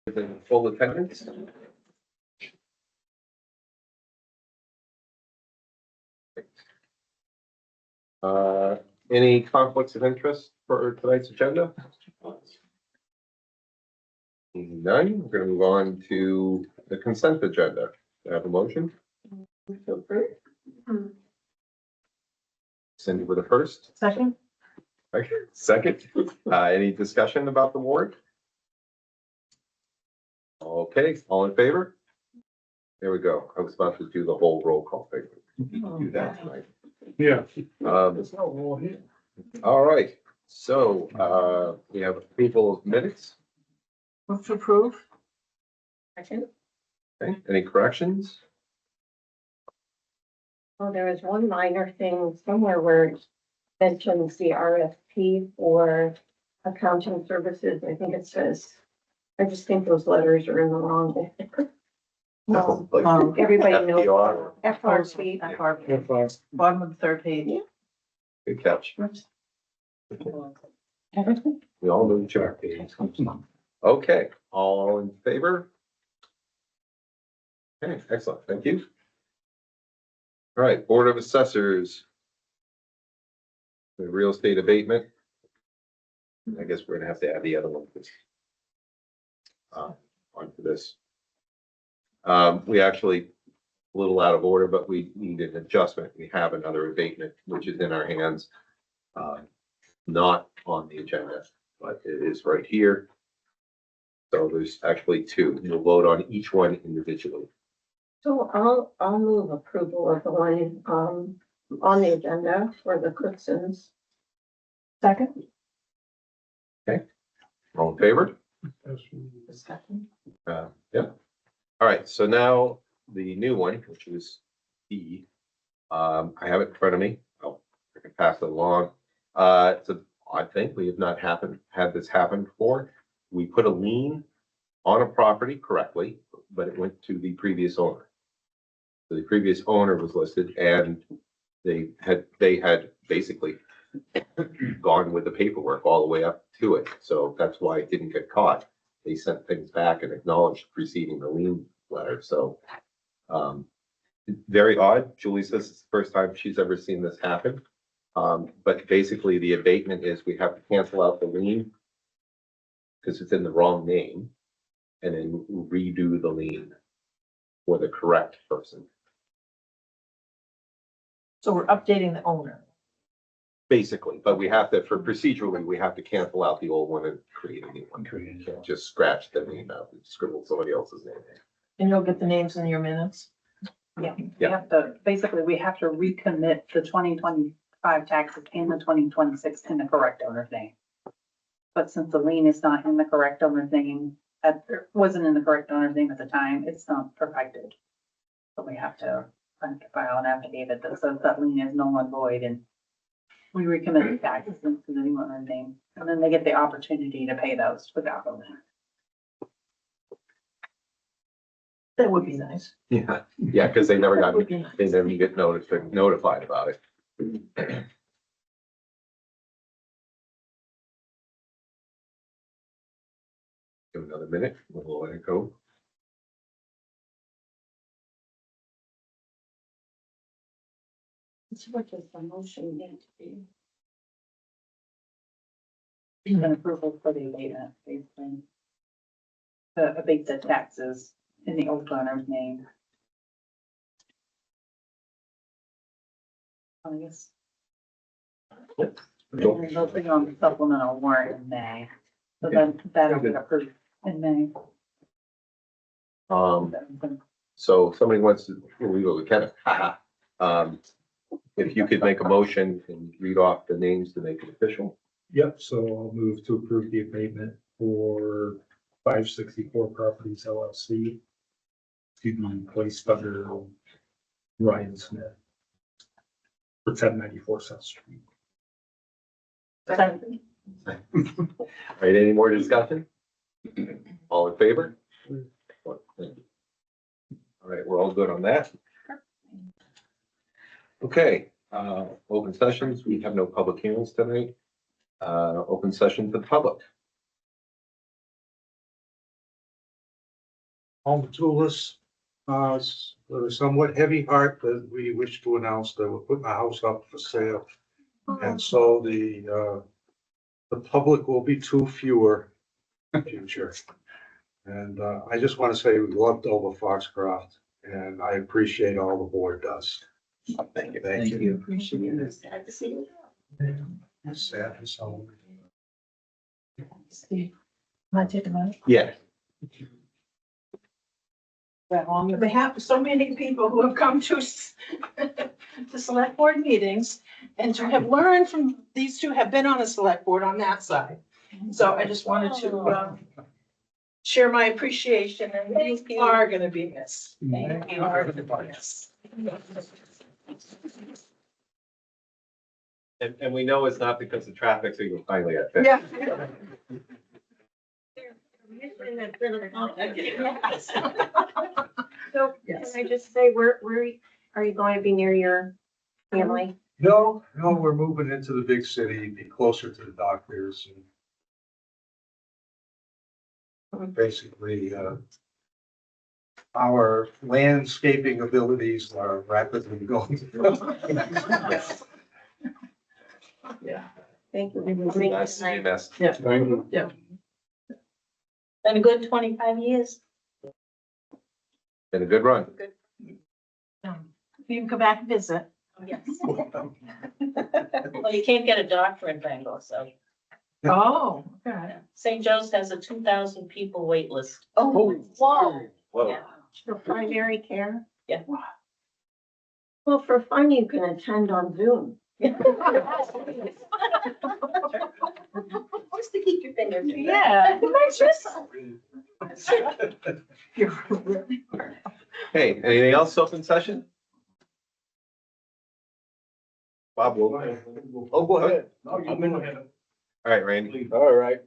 In full attendance. Any conflicts of interest for tonight's agenda? None. We're going to move on to the consent agenda. Do I have a motion? Cindy with a first. Second. Second. Any discussion about the warrant? Okay, all in favor? There we go. I was about to do the whole roll call thing. Do that tonight. Yeah. There's no rule here. All right, so we have approval of minutes. Move to approve. Second. Okay, any corrections? Well, there is one minor thing somewhere where it mentions the RFP for accounting services. I think it says, I just think those letters are in the wrong. Everybody knows FDR. FRP. FR, bottom of the third page. Good catch. We all know each other. Okay, all in favor? Okay, excellent, thank you. All right, Board of Assessors. The real estate abatement. I guess we're gonna have to add the other one. Onto this. We actually, a little out of order, but we need an adjustment. We have another abatement, which is in our hands. Not on the agenda, but it is right here. So there's actually two. We'll vote on each one individually. So I'll move approval of the one, on the agenda for the Clifton's. Second. All in favor? Discussion. Yeah. All right, so now the new one, which is E. I have it in front of me. I can pass it along. It's an odd thing. We have not had this happen before. We put a lien on a property correctly, but it went to the previous owner. So the previous owner was listed and they had basically gone with the paperwork all the way up to it. So that's why it didn't get caught. They sent things back and acknowledged preceding the lien letter. So very odd. Julie says it's the first time she's ever seen this happen. But basically the abatement is we have to cancel out the lien because it's in the wrong name and then redo the lien for the correct person. So we're updating the owner. Basically, but we have to, for procedurally, we have to cancel out the old one and create a new one. You can't just scratch the name out and scribble somebody else's name. And you'll get the names in your minutes. Yeah, we Yeah. have to, basically, we have to recommit the 2025 taxes and the 2026 in the correct owner's name. But since the lien is not in the correct owner's name, wasn't in the correct owner's name at the time, it's not perfected. So we have to file an affidavit that says that lien is null and void, and we recommit the taxes into the new owner's name, and then they get the opportunity to pay those without the lien. That would be nice. Yeah, yeah, because they never That got, would be nice. they never get notified about it. Give another minute, we'll let it go. So what does the motion need to be? An approval for the abatement, basically. To abate the taxes in the old owner's name. I guess. Cool. They'll be on the supplemental warrant in May, so then that'll get approved in May. So somebody wants to, we go, Kenneth, if you could make a motion and read off the names to make it official. Yep, so I'll move to approve the abatement for 564 Properties LLC to be placed under Ryan Smith for 1094 South Street. Second. All right, any more discussion? All in favor? All right, we're all good on that. Okay, open sessions, we have no public hearings tonight. Open session to the public. Home Tools, with a somewhat heavy heart that we wish to announce that we're putting a house up for sale. And so the public will be two fewer in the future. And, I just want to say we love Dover-Foxcroft and I appreciate all the board does. Thank you. Thank you. Appreciate it. Sad to see you. Sad and so. Steve, want to take a minute? Yeah, Well, on behalf of so many people who have come to to select board meetings and to have learned from these two have been on the select board on that side. So I just wanted to share my appreciation and you are gonna be missed. Thank You are gonna be missed. and we know it's not because of traffic, so you're finally at fifty. Yeah. So Yes. can I just say, where are you going to be near your family? No, we're moving into the big city, be closer to the doctors and basically, our landscaping abilities are rapidly going. Yeah. Thank you. Nice to be missed. Been a good 25 years. Been a good run. You can come back and visit. Yes. Well, you can't get a doctor in Bangor, so Oh, okay. St. Joe's has a 2,000 people wait list. Oh, whoa. Whoa. Yeah. For primary care? Yeah. Well, for fun, you can attend on Zoom. Just to keep your fingers. Yeah. Hey, anything else open session? Bob, will. Oh, go ahead. All right, Randy. All right.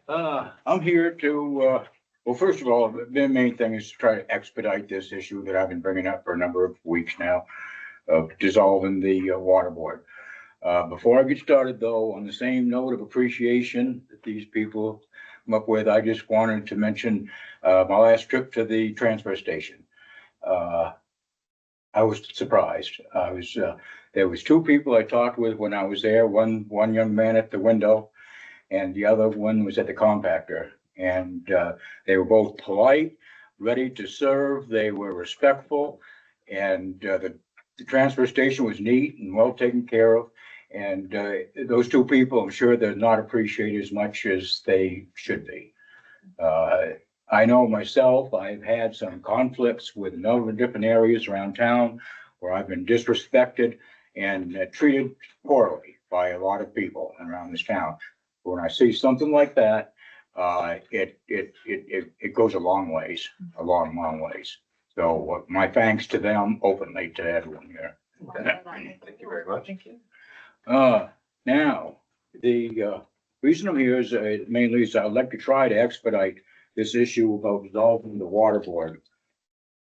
I'm here to, well, first of all, the main thing is to try to expedite this issue that I've been bringing up for a number of weeks now of dissolving the water board. Before I get started though, on the same note of appreciation that these people come up with, I just wanted to mention my last trip to the transfer station. I was surprised. There was two people I talked with when I was there, one young man at the window and the other one was at the compactor. And they were both polite, ready to serve. They were respectful and the transfer station was neat and well taken care of. And those two people, I'm sure they're not appreciated as much as they should be. I know myself, I've had some conflicts with a number of different areas around town where I've been disrespected and treated poorly by a lot of people around this town. When I see something like that, it goes a long ways, a long ways. So my thanks to them openly to everyone here. Thank you very much. Thank you. Now, the reason I'm here is mainly is I'd like to try to expedite this issue about dissolving the water board.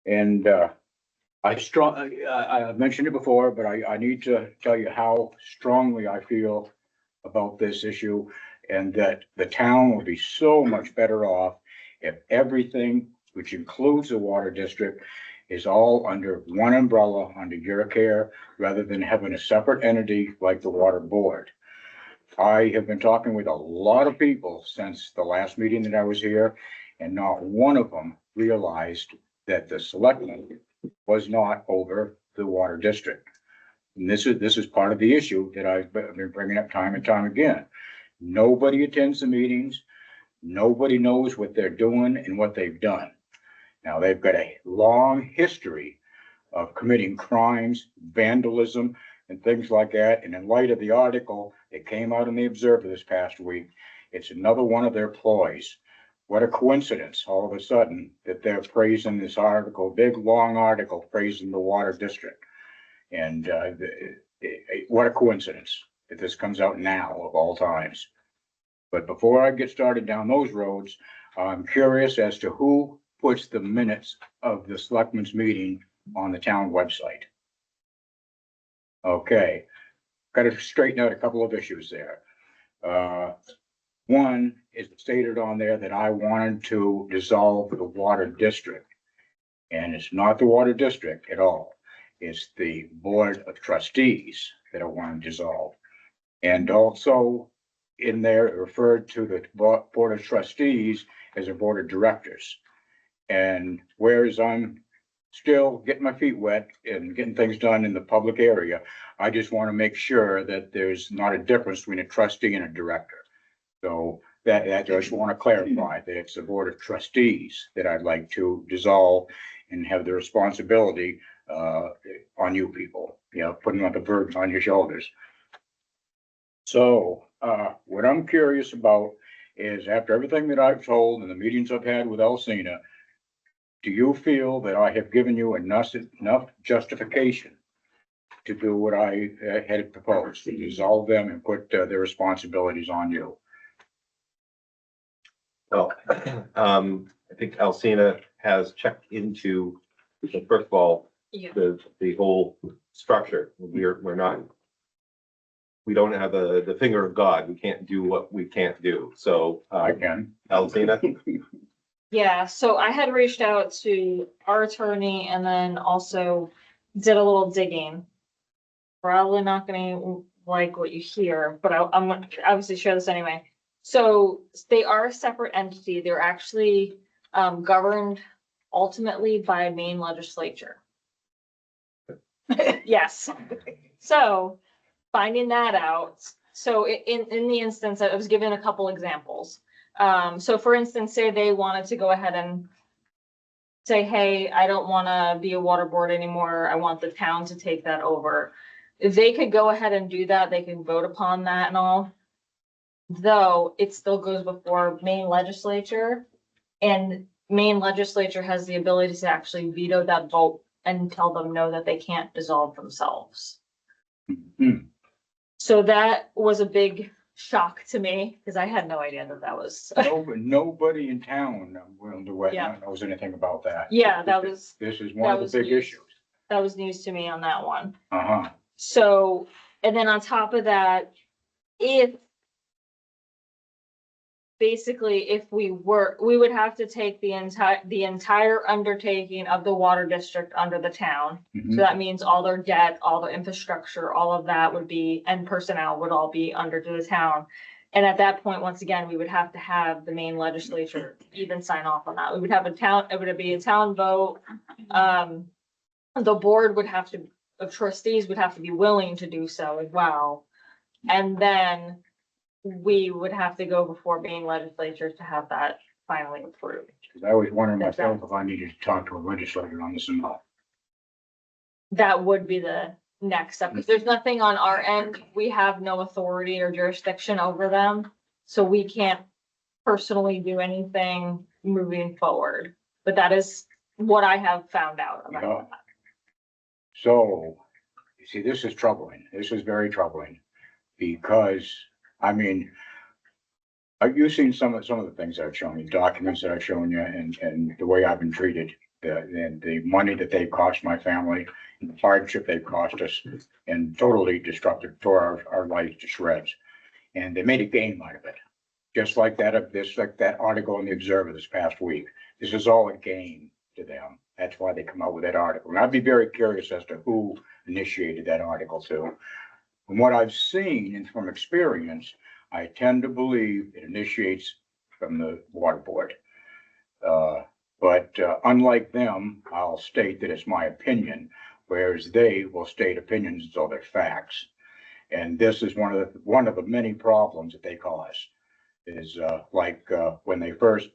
And I've mentioned it before, but I need to tell you how strongly I feel about this issue and that the town will be so much better off if everything, which includes the water district, is all under one umbrella under your care rather than having a separate entity like the water board. I have been talking with a lot of people since the last meeting that I was here, and not one of them realized that the selectmen was not over the water district. And this is part of the issue that I've been bringing up time and time again. Nobody attends the meetings. Nobody knows what they're doing and what they've done. Now, they've got a long history of committing crimes, vandalism, and things like that. And in light of the article that came out in the Observer this past week, it's another one of their ploys. What a coincidence, all of a sudden, that they're praising this article, big, long article praising the water district. And what a coincidence that this comes out now of all times. But before I get started down those roads, I'm curious as to who puts the minutes of the selectmen's meeting on the town website. Okay, got to straighten out a couple of issues there. One, is stated on there that I wanted to dissolve the water district. And it's not the water district at all. It's the board of trustees that I want to dissolve. And also in there, it referred to the board of trustees as a board of directors. And whereas I'm still getting my feet wet and getting things done in the public area, I just want to make sure that there's not a difference between a trustee and a director. So that I just want to clarify that it's the board of trustees that I'd like to dissolve and have the responsibility on you people, putting on the burden on your shoulders. So what I'm curious about is, after everything that I've told and the meetings I've had with Alcina, do you feel that I have given you enough justification to do what I had proposed, to dissolve them and put their responsibilities on you? Well, I think Alcina has checked into, first of all, Yeah. the whole structure. We're not, we don't have the finger of God. We can't do what we can't do. So, I can. Alcina, Yeah, so I had reached out to our attorney and then also did a little digging. Probably not gonna like what you hear, but I'm gonna obviously share this anyway. So they are a separate entity. They're actually governed ultimately by a Maine legislature. Yes. So finding that out. So in the instance, I was given a couple examples. So for instance, say they wanted to go ahead and say, hey, I don't want to be a water board anymore. I want the town to take that over. They could go ahead and do that. They can vote upon that and all. Though it still goes before Maine legislature, and Maine legislature has the ability to actually veto that vote and tell them no, that they can't dissolve themselves. Hmm. So that was a big shock to me because I had no idea that was. Nobody in town, William DeWitt, Yeah. knows anything about that. Yeah, that was This is one of was the big news. issues. that was news to me on that one. Uh-huh. So, and then on top of that, if basically if we would have to take the entire undertaking of the water district under the town. Mhm. So that means all their debt, all the infrastructure, all of that would be, and personnel would all be under to the town. And at that point, once again, we would have to have the Maine legislature even sign off on that. We would have it would be a town vote. The board would have to, of trustees would have to be willing to do so as well. And then we would have to go before Maine legislature to have that finally approved. Because I was wondering myself if I needed to talk to a legislator on this or not. That would be the next step, because there's nothing on our end. We have no authority or jurisdiction over them. So we can't personally do anything moving forward. But that is what I have found out about Yeah. that. So, you see, this is troubling. This is very troubling because, I mean, you've seen some of the things I've shown you, documents that I've shown you, and the way I've been treated, and the money that they've cost my family, and the hardship they've cost us, and totally destructive, tore our lives to shreds. And they made a game out of it, just like that article in the Observer this past week. This is all a game to them. That's why they come out with that article. And I'd be very curious as to who initiated that article too. From what I've seen and from experience, I tend to believe it initiates from the water board. But unlike them, I'll state that it's my opinion, whereas they will state opinions as though they're facts. And this is one of the many problems that they cause. Is when they first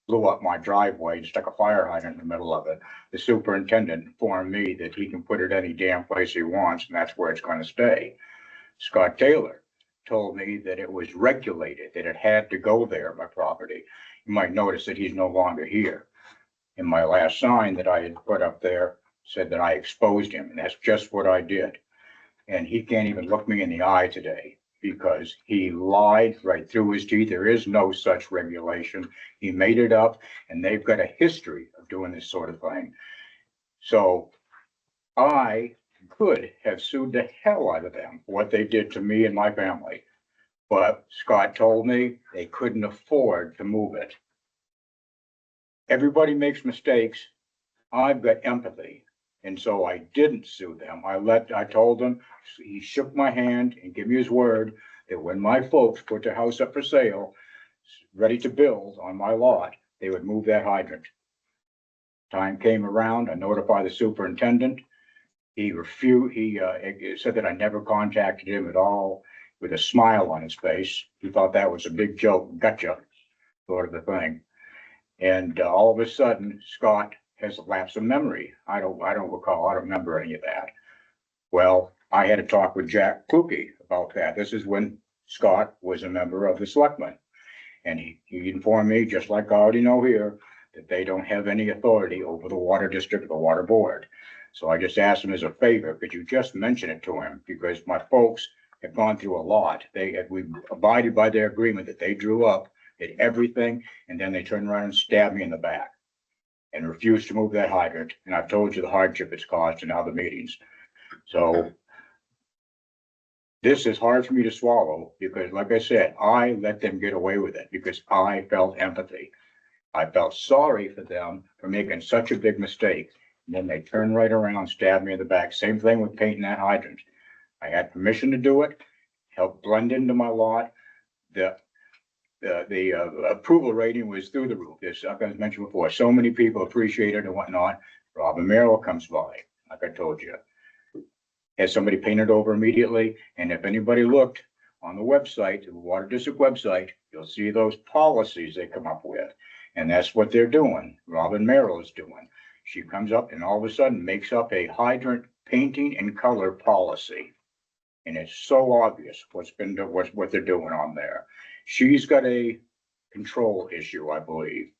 blew up my driveway and stuck a fire hydrant in the middle of it, the superintendent informed me that he can put it any damn place he wants, and that's where it's going to stay. Scott Taylor told me that it was regulated, that it had to go there, my property. You might notice that he's no longer here. And my last sign that I had put up there said that I exposed him, and that's just what I did. And he can't even look me in the eye today because he lied right through his teeth. There is no such regulation. He made it up, and they've got a history of doing this sort of thing. So I could have sued the hell out of them for what they did to me and my family. But Scott told me they couldn't afford to move it. Everybody makes mistakes. I've got empathy. And so I didn't sue them. I told him, he shook my hand and gave me his word that when my folks put their house up for sale, ready to build on my lot, they would move that hydrant. Time came around, I notified the superintendent. He refused, he said that I never contacted him at all, with a smile on his face. He thought that was a big joke, gotcha, sort of a thing. And all of a sudden, Scott has a lapse of memory. I don't recall, I don't remember any of that. Well, I had to talk with Jack Kluge about that. This is when Scott was a member of the selectmen. And he informed me, just like I already know here, that they don't have any authority over the water district or the water board. So I just asked him as a favor, could you just mention it to him? Because my folks have gone through a lot. We abided by their agreement that they drew up, did everything, and then they turned around and stabbed me in the back and refused to move that hydrant. And I've told you the hardship it's caused in other meetings. So this is hard for me to swallow because, like I said, I let them get away with it because I felt empathy. I felt sorry for them for making such a big mistake. And then they turned right around, stabbed me in the back. Same thing with painting that hydrant. I had permission to do it, helped blend into my lot. The approval rating was through the roof. This, like I mentioned before, so many people appreciate it and whatnot. Robin Merrill comes by, like I told you. Had somebody painted over immediately. And if anybody looked on the website, the Water District website, you'll see those policies they come up with. And that's what they're doing. Robin Merrill is doing. She comes up and all of a sudden makes up a hydrant painting and color policy. And it's so obvious what they're doing on there. She's got a control issue, I believe,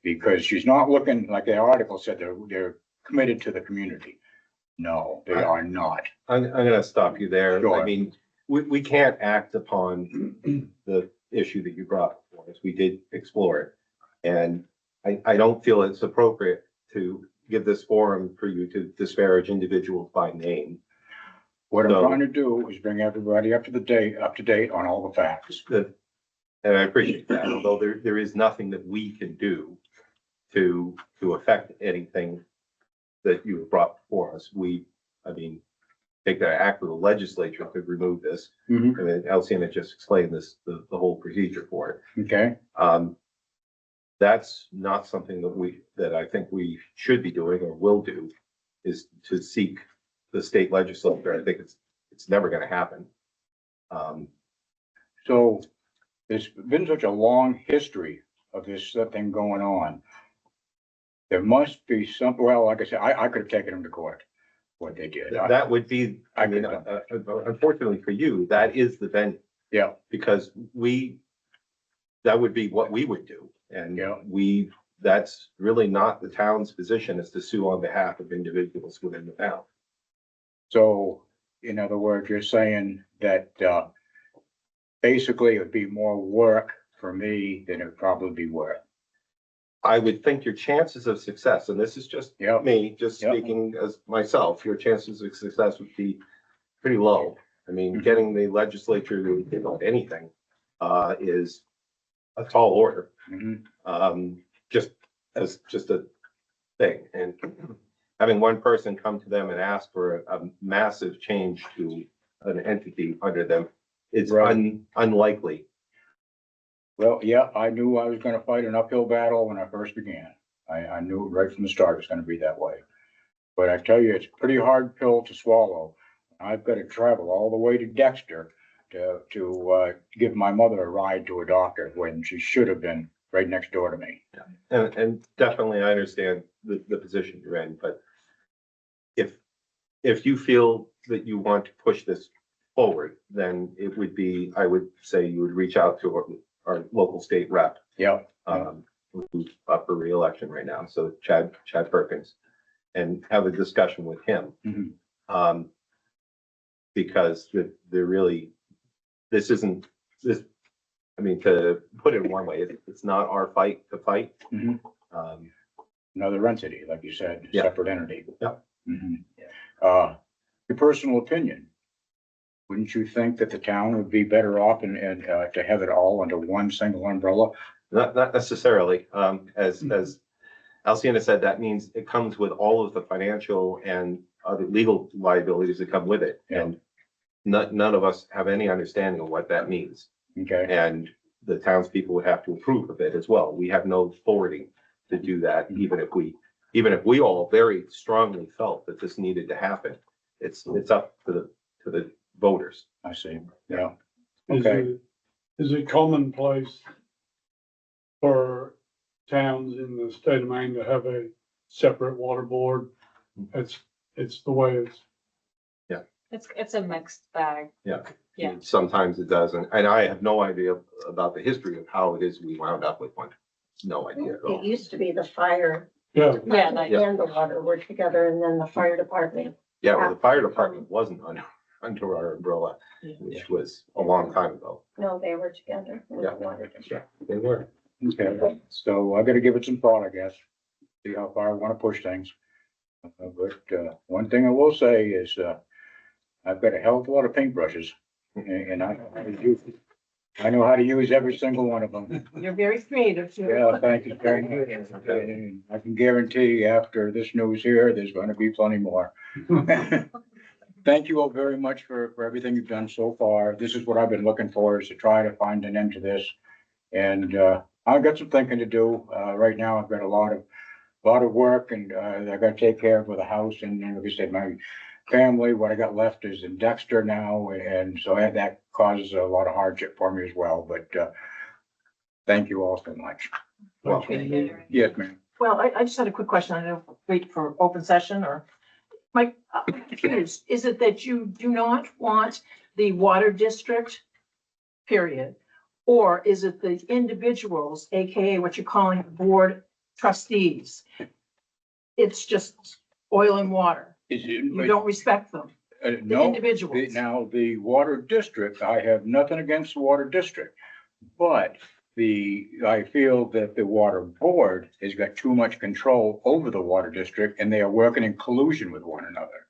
because she's not looking, like the article said, they're committed to the community. No, they are not. I'm gonna stop you there. Sure. I mean, we can't act upon the issue that you brought for us. We did explore it. And I don't feel it's appropriate to give this forum for you to disparage individuals by name. What I'm So- trying to do is bring everybody up to date on all the facts. And I appreciate that, although there is nothing that we can do to affect anything that you have brought before us. Take that act of the legislature to remove this. Mhm. I mean, Alciana just explained this, the whole procedure for it. Okay, That's not something that I think we should be doing or will do, is to seek the state legislature. I think it's never gonna happen. so there's been such a long history of this thing going on. There must be some, well, like I said, I could have taken them to court, what they did. That would be, unfortunately for you, that is the venue. Yeah, Because that would be what we would do. And Yeah. that's really not the town's position, is to sue on behalf of individuals within the town. so in other words, you're saying that, basically it would be more work for me than it'd probably be worth. I would think your chances of success, and this is just Yeah. me, just Yeah. speaking as myself, your chances of success would be pretty low. I mean, Mhm. getting the legislature to give up anything, is a tall order. Mhm. Just a thing. And having one person come to them and ask for a massive change to an entity under them is Right. unlikely. Well, yeah, I knew I was gonna fight an uphill battle when I first began. I knew right from the start it was gonna be that way. But I tell you, it's a pretty hard pill to swallow. I've got to travel all the way to Dexter to give my mother a ride to a doctor when she should have been right next door to me. And definitely I understand the position you're in, but if you feel that you want to push this forward, then it would be, I would say you would reach out to our local state rep, Yeah, who's up for reelection right now, so Chad Perkins, and have a discussion with him. Mhm. Because they're really, to put it one way, it's not our fight to fight. Mhm. Another entity, like you said, Yeah. separate entity. Yeah. Mhm. Your personal opinion, Wouldn't you think that the town would be better off and, to have it all under one single umbrella? Not necessarily. As Alciana said, that means it comes with all of the financial and other legal liabilities that come with it. Yeah. And none of us have any understanding of what that means. Okay, And the townspeople would have to approve of it as well. We have no authority to do that, even if we all very strongly felt that this needed to happen. It's up to the voters. I see, yeah. Is Okay. it, is it commonplace for towns in the state of Maine to have a separate water board? It's the way it's, It's a mixed bag. Yeah. Sometimes it doesn't, and I have no idea about the history of how it is we wound up with one. No idea at It all. used to be the fire yeah, Yeah, like- and the water were together, and then the fire department. Yeah, well, the fire department wasn't under our umbrella, which was a long time ago. No, they were together. in the Yeah. water district. They were. Okay, so I gotta give it some thought, I guess. See how far I wanna push things. But one thing I will say is, I've got a hell of a lot of paintbrushes. And I know how to use every single one of them. You're very creative too. Yeah, thank you very much. And I can guarantee after this news here, there's gonna be plenty more. Thank you all very much for everything you've done so far. This is what I've been looking for, is to try to find an end to this. And I've got some thinking to do. Right now, I've got a lot of work, and I gotta take care of with the house, and like I said, my family, what I got left is in Dexter now, and so that causes a lot of hardship for me as well, but thank you all so much. Well, Yes, ma'am. Well, I just had a quick question. I don't wait for open session or, Mike, I'm confused. Is it that you do not want the water district, period? Or is it the individuals, AKA what you're calling board trustees? It's just oil and water. You don't respect them, the No, individuals. now, the water district, I have nothing against the water district. But I feel that the water board has got too much control over the water district, and they are working in collusion with one another.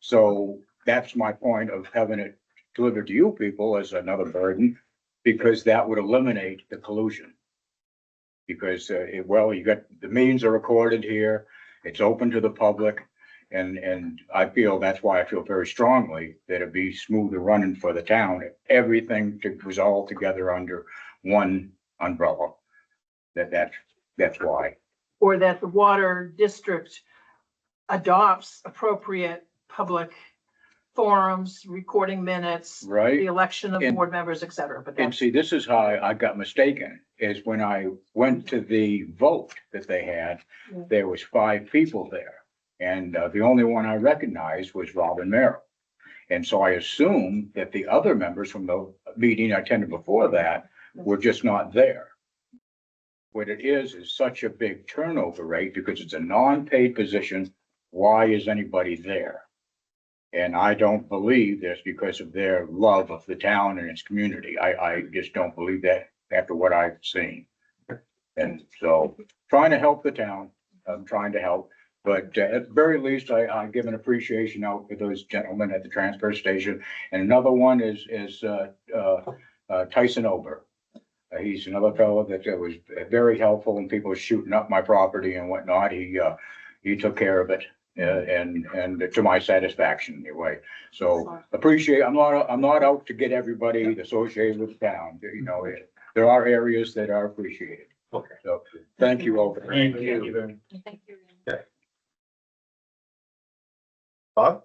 So that's my point of having it delivered to you people as another burden, because that would eliminate the collusion. Because, you got, the meetings are recorded here, it's open to the public. And I feel, that's why I feel very strongly that it'd be smoother running for the town, if everything was all together under one umbrella. That's why. Or that the water district adopts appropriate public forums, recording minutes, the Right? election of And- board members, et cetera. But And that's, see, this is how I got mistaken, is when I went to the vote that they had, there was 5 people there. And the only one I recognized was Robin Merrill. And so I assumed that the other members from the meeting I attended before that were just not there. What it is such a big turnover rate, because it's a non-paid position. Why is anybody there? And I don't believe that's because of their love of the town and its community. I just don't believe that after what I've seen. And so, trying to help the town, I'm trying to help. But at the very least, I give an appreciation out for those gentlemen at the transfer station. And another one is Tyson Ober. He's another fellow that was very helpful when people were shooting up my property and whatnot. He took care of it, and to my satisfaction anyway. So appreciate, I'm not out to get everybody associated with the town. You know, there are areas that are appreciated. Okay. So thank you all. thank you. Thank you. Bob?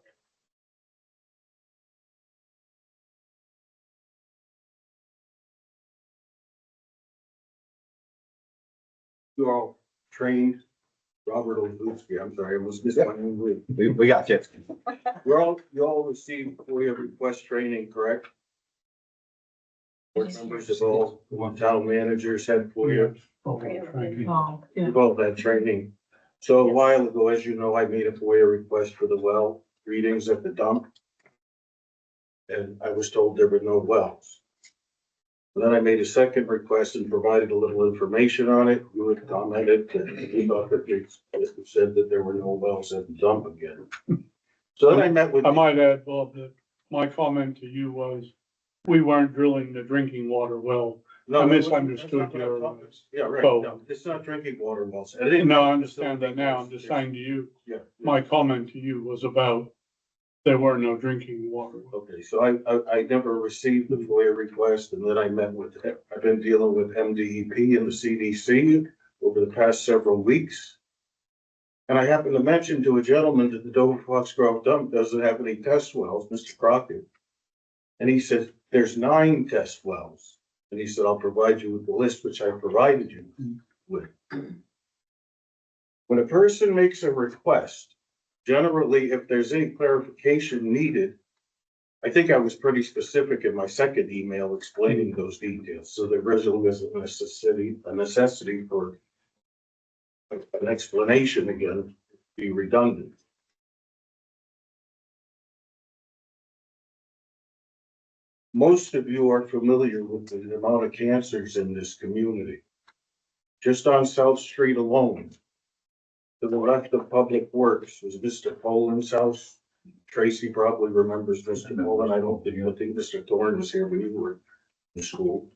You all trained, Robert Olszewski, I'm sorry, I was missing my name. We got you. You all received FOIA request training, correct? Board members of all town managers had FOIA, oh, yeah. we've all had training. So a while ago, as you know, I made a FOIA request for the well readings at the dump. And I was told there were no wells. Then I made a second request and provided a little information on it. You had commented that you thought that it said that there were no wells at the dump again. So then I met with. I might add, Bob, that my comment to you was, we weren't drilling the drinking water well. No, I that's misunderstood not what I'm your, talking- Yeah, right, vote. no, it's not drinking water wells. No, I understand that now. I'm just saying to you, Yeah. my comment to you was about there were no drinking water wells. Okay, so I never received the FOIA request, and then I met with, I've been dealing with MDEP and the CDC over the past several weeks. And I happened to mention to a gentleman that the Dover-Foxcroft dump doesn't have any test wells, Mr. Crockett. And he said, there's 9 test wells. And he said, I'll provide you with the list, which I provided you with. When a person makes a request, generally, if there's any clarification needed, I think I was pretty specific in my second email explaining those details, so there really isn't a necessity for an explanation again, be redundant. Most of you are familiar with the amount of cancers in this community. Just on South Street alone, to the left of Public Works was Mr. Poland's house. Tracy probably remembers Mr. Poland. I don't think Mr. Thorne was here when you were in school.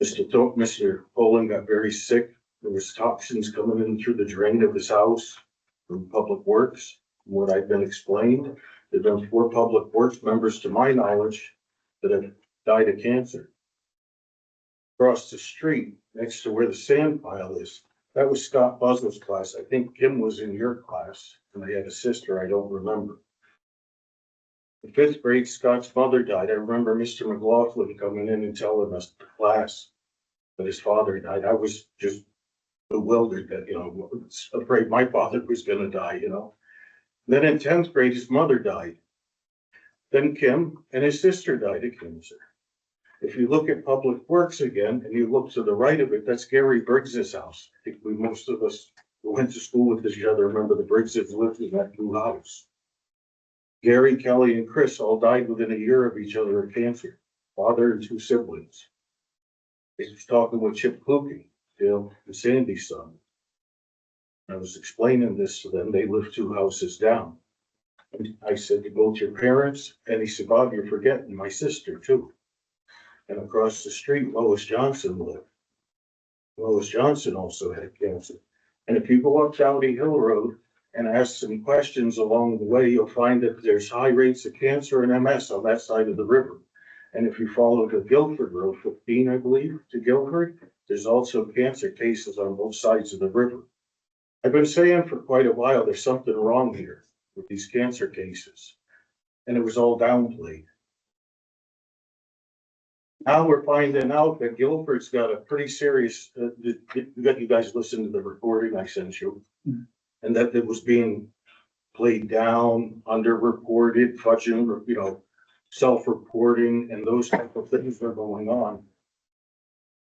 Mr. Poland got very sick. There was toxins coming in through the drain of his house from Public Works. From what I've been explained, there've been 4 Public Works members, to my knowledge, that have died of cancer. Across the street, next to where the sand pile is, that was Scott Buzzell's class. I think Kim was in your class, and they had a sister, I don't remember. In 5th grade, Scott's mother died. I remember Mr. McLaughlin coming in and telling us, the class, that his father died. I was just bewildered that, afraid my father was gonna die, Then in 10th grade, his mother died. Then Kim and his sister died of cancer. If you look at Public Works again, and you look to the right of it, that's Gary Briggs's house. I think most of us who went to school with each other remember the Briggses lived in that new house. Gary, Kelly, and Chris all died within a year of each other of cancer, father and 2 siblings. I was talking with Chip Kluge, Dale and Sandy's son. I was explaining this to them. They live 2 houses down. And I said, to both your parents, and he said, Bob, you're forgetting my sister too. And across the street, Lois Johnson lived. Lois Johnson also had cancer. And if you go up Dowdy Hill Road and ask some questions along the way, you'll find that there's high rates of cancer and MS on that side of the river. And if you follow to Guilford Road 15, I believe, to Guilford, there's also cancer cases on both sides of the river. I've been saying for quite a while, there's something wrong here with these cancer cases. And it was all downplayed. Now we're finding out that Guilford's got a pretty serious, you guys listened to the recording I sent you. And that it was being played down, underreported, fudging, self-reporting, and those type of things are going on.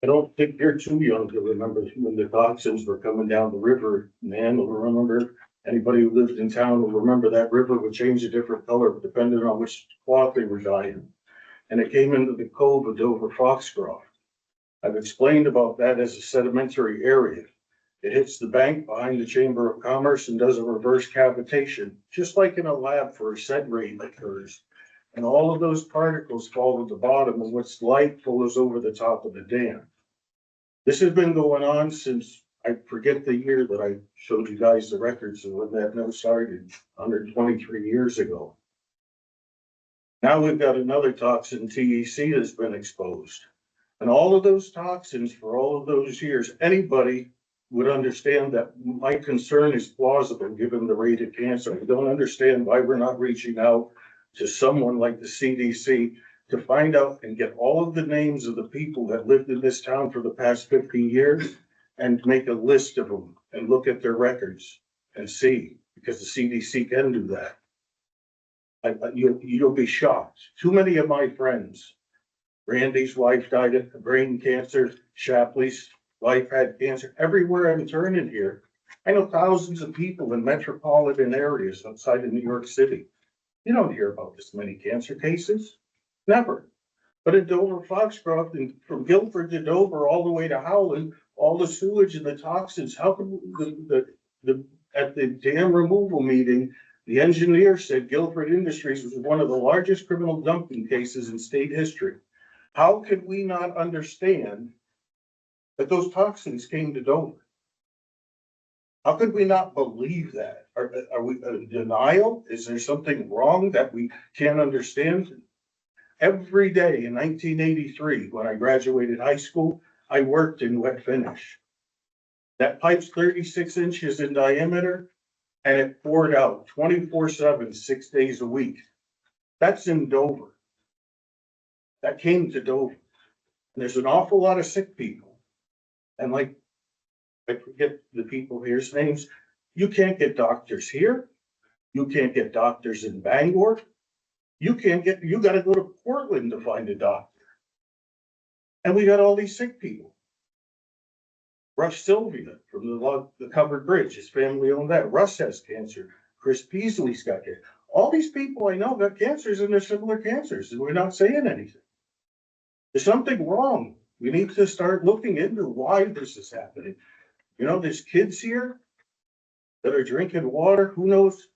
I don't think you're too young to remember when the toxins were coming down the river. Man, will remember, anybody who lived in town will remember that river would change a different color depending on which cloth they were dyeing. And it came into the cove of Dover-Foxcroft. I've explained about that as a sedimentary area. It hits the bank behind the Chamber of Commerce and does a reverse cavitation, just like in a lab for a sed rate occurs. And all of those particles fall to the bottom, and what's light flows over the top of the dam. This has been going on since, I forget the year that I showed you guys the records of when that mill started, 123 years ago. Now we've got another toxin, TEC, that's been exposed. And all of those toxins for all of those years, anybody would understand that my concern is plausible given the rate of cancer. I don't understand why we're not reaching out to someone like the CDC to find out and get all of the names of the people that lived in this town for the past 50 years and make a list of them and look at their records and see, because the CDC can do that. You'll be shocked. Too many of my friends, Randy's wife died of brain cancer, Shapley's wife had cancer. Everywhere I'm turning here, I know thousands of people in metropolitan areas outside of New York City. You don't hear about this many cancer cases, never. But in Dover-Foxcroft, and from Guilford to Dover, all the way to Howland, all the sewage and the toxins, how come at the dam removal meeting, The engineer said Guilford Industries was one of the largest criminal dumping cases in state history. How could we not understand that those toxins came to Dover? How could we not believe that? Are we in denial? Is there something wrong that we can't understand? Every day in 1983, when I graduated high school, I worked in wet finish. That pipe's 36 inches in diameter and it poured out 24/7, 6 days a week. That's in Dover. That came to Dover. And there's an awful lot of sick people. And like, I forget the people here's names. You can't get doctors here. You can't get doctors in Bangor. You gotta go to Portland to find a doctor. And we got all these sick people. Russ Sylvia from the covered bridge, his family owned that. Russ has cancer. Chris Peasley's got cancer. All these people I know got cancers and they're similar cancers, and we're not saying anything. There's something wrong. We need to start looking into why this is happening. You know, there's kids here that are drinking water, who knows?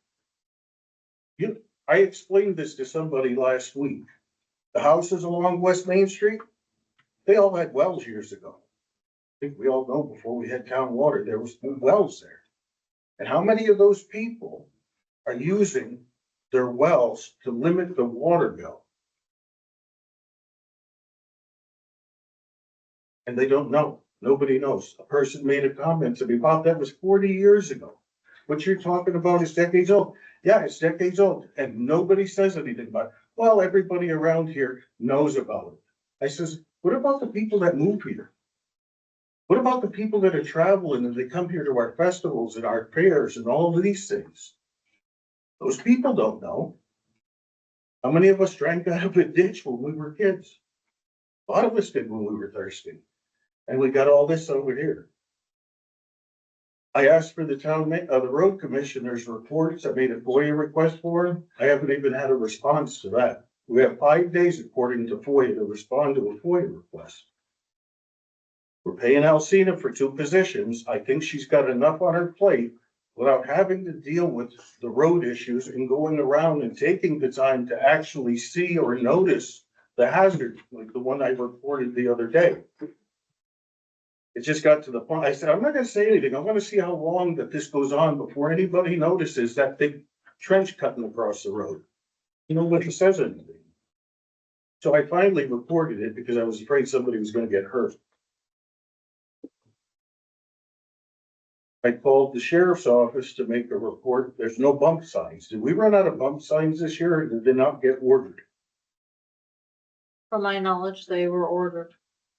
I explained this to somebody last week. The houses along West Main Street, they all had wells years ago. I think we all know before we had town water, there was wells there. And how many of those people are using their wells to limit the water bill? And they don't know. Nobody knows. A person made a comment to me, Bob, that was 40 years ago. What you're talking about is decades old. Yeah, it's decades old, and nobody says anything about it. Well, everybody around here knows about it. I says, what about the people that move here? What about the people that are traveling and they come here to our festivals and our fairs and all of these things? Those people don't know. How many of us drank out of a ditch when we were kids? A lot of us did when we were thirsty. And we got all this over here. I asked for the the road commissioner's reports. I made a FOIA request for him. I haven't even had a response to that. We have 5 days according to FOIA to respond to a FOIA request. We're paying Alcina for 2 positions. I think she's got enough on her plate without having to deal with the road issues and going around and taking the time to actually see or notice the hazard, like the one I reported the other day. It just got to the point, I said, I'm not gonna say anything. I wanna see how long that this goes on before anybody notices that big trench cutting across the road. Nobody says anything. So I finally reported it because I was afraid somebody was gonna get hurt. I called the sheriff's office to make a report. There's no bump signs. Did we run out of bump signs this year or did they not get ordered? From my knowledge, they were ordered.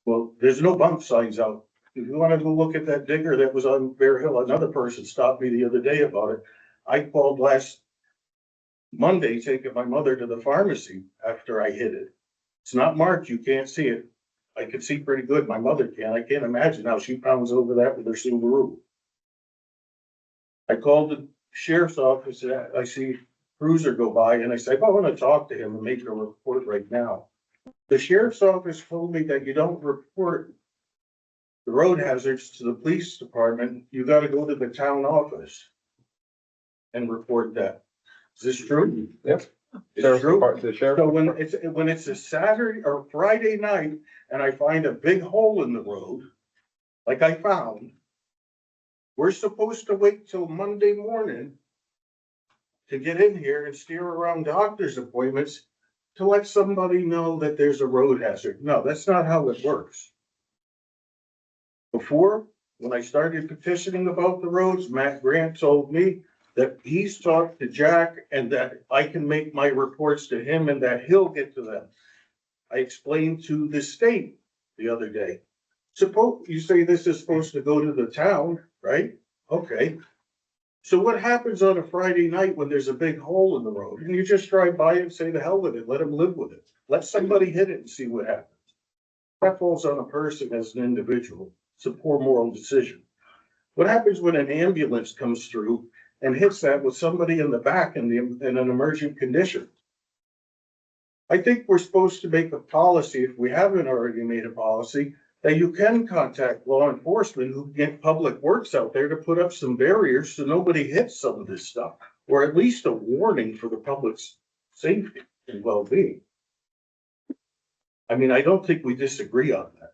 Well, there's no bump signs out. If you wanna go look at that digger that was on Bear Hill, another person stopped me the other day about it. I called last Monday, taking my mother to the pharmacy after I hit it. It's not marked, you can't see it. I can see pretty good, my mother can. I can't imagine how she pounds over that with her Subaru. I called the sheriff's office, I see Cruiser go by and I said, I wanna talk to him and make a report right now. The sheriff's office told me that you don't report the road hazards to the police department, you gotta go to the town office and report that. Is this true? Yep. It's true. The sheriff. So when it's a Saturday or Friday night and I find a big hole in the road, like I found, we're supposed to wait till Monday morning to get in here and steer around doctor's appointments to let somebody know that there's a road hazard. No, that's not how it works. Before, when I started petitioning about the roads, Matt Grant told me that he's talked to Jack and that I can make my reports to him and that he'll get to them. I explained to the state the other day. Suppose you say this is supposed to go to the town, right? Okay. So what happens on a Friday night when there's a big hole in the road and you just drive by and say the hell with it, let them live with it. Let somebody hit it and see what happens. That falls on a person as an individual. It's a poor moral decision. What happens when an ambulance comes through and hits that with somebody in the back in an emergent condition? I think we're supposed to make a policy, if we haven't already made a policy, that you can contact law enforcement who get public works out there to put up some barriers so nobody hits some of this stuff. or at least a warning for the public's safety and well-being. I mean, I don't think we disagree on that.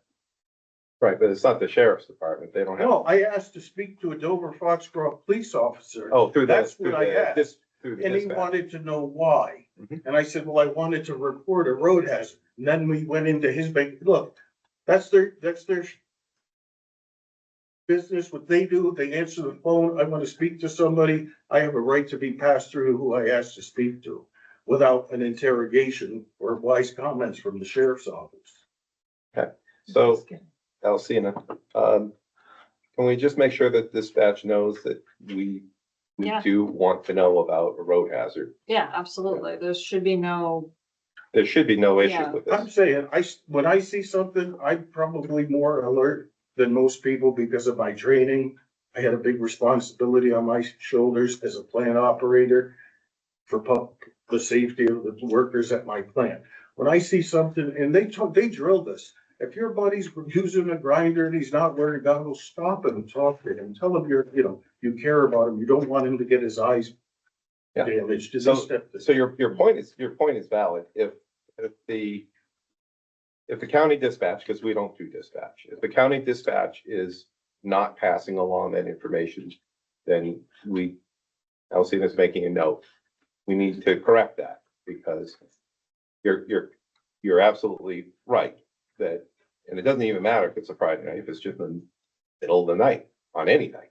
Right, but it's not the sheriff's department. They don't have. No, I asked to speak to a Dover-Foxcroft police officer. Oh, through the. That's what through I the asked. dis- Through the And he dispatch. wanted to know why. Mhm. And I said, well, I wanted to report a road hazard. And then we went into his big, look, that's their business, what they do. They answer the phone. I want to speak to somebody. I have a right to be passed through who I asked to speak to without an interrogation or wise comments from the sheriff's office. So, Alcina, can we just make sure that dispatch knows that we Yeah. do want to know about a road hazard? Yeah, absolutely. There should be no, There should be no issue Yeah. with I'm this. saying, when I see something, I'm probably more alert than most people because of my training. I had a big responsibility on my shoulders as a plant operator for the safety of the workers at my plant. When I see something, and they drilled us, if your buddy's using a grinder and he's not wearing goggles, stop him and talk to him. Tell him you care about him. You don't want him to get his eyes Yeah. damaged. So your point is valid. If the county dispatch, because we don't do dispatch, if the county dispatch is not passing along that information, then Alcina's making a note. We need to correct that because you're absolutely right that, and it doesn't even matter if it's a Friday night, if it's just in the middle of the night, on any night.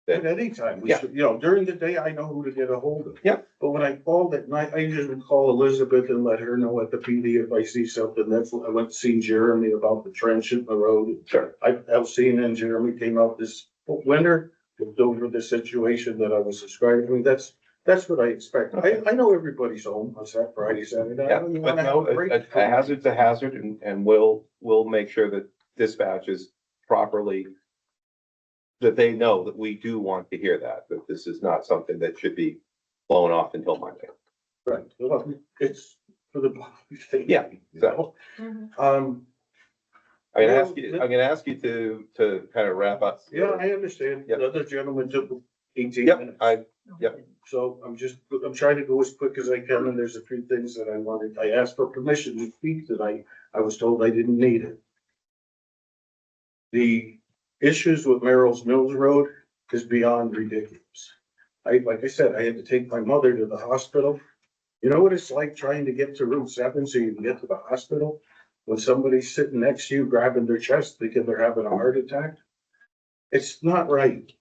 At any time, we Yeah. should, during the day, I know who to get a hold of. Yeah. But when I called at night, I usually call Elizabeth and let her know at the PD if I see something. That's what I went to see Jeremy about the trench in the road. Sure. I've seen, and Jeremy came out this winter, looked over the situation that I was describing. I mean, that's what I expect. I know everybody's home on Friday, Saturday. I Yeah, know you but wanna have no, a break. a hazard's a hazard and we'll make sure that dispatch is properly, that they know that we do want to hear that this is not something that should be blown off until Monday. Right, well, it's for the public safety. Yeah, so. Um, I'm gonna ask you to kind of wrap up. yeah, I understand. Yep. The other gentleman took 18 Yep, minutes. yep. So I'm trying to go as quick as I can, and there's a few things that I wanted. I asked for permission to speak tonight. I was told I didn't need it. The issues with Merrill's Mills Road is beyond ridiculous. Like I said, I had to take my mother to the hospital. You know what it's like trying to get to Route 7 so you can get to the hospital? When somebody's sitting next to you grabbing their chest thinking they're having a heart attack? It's not right.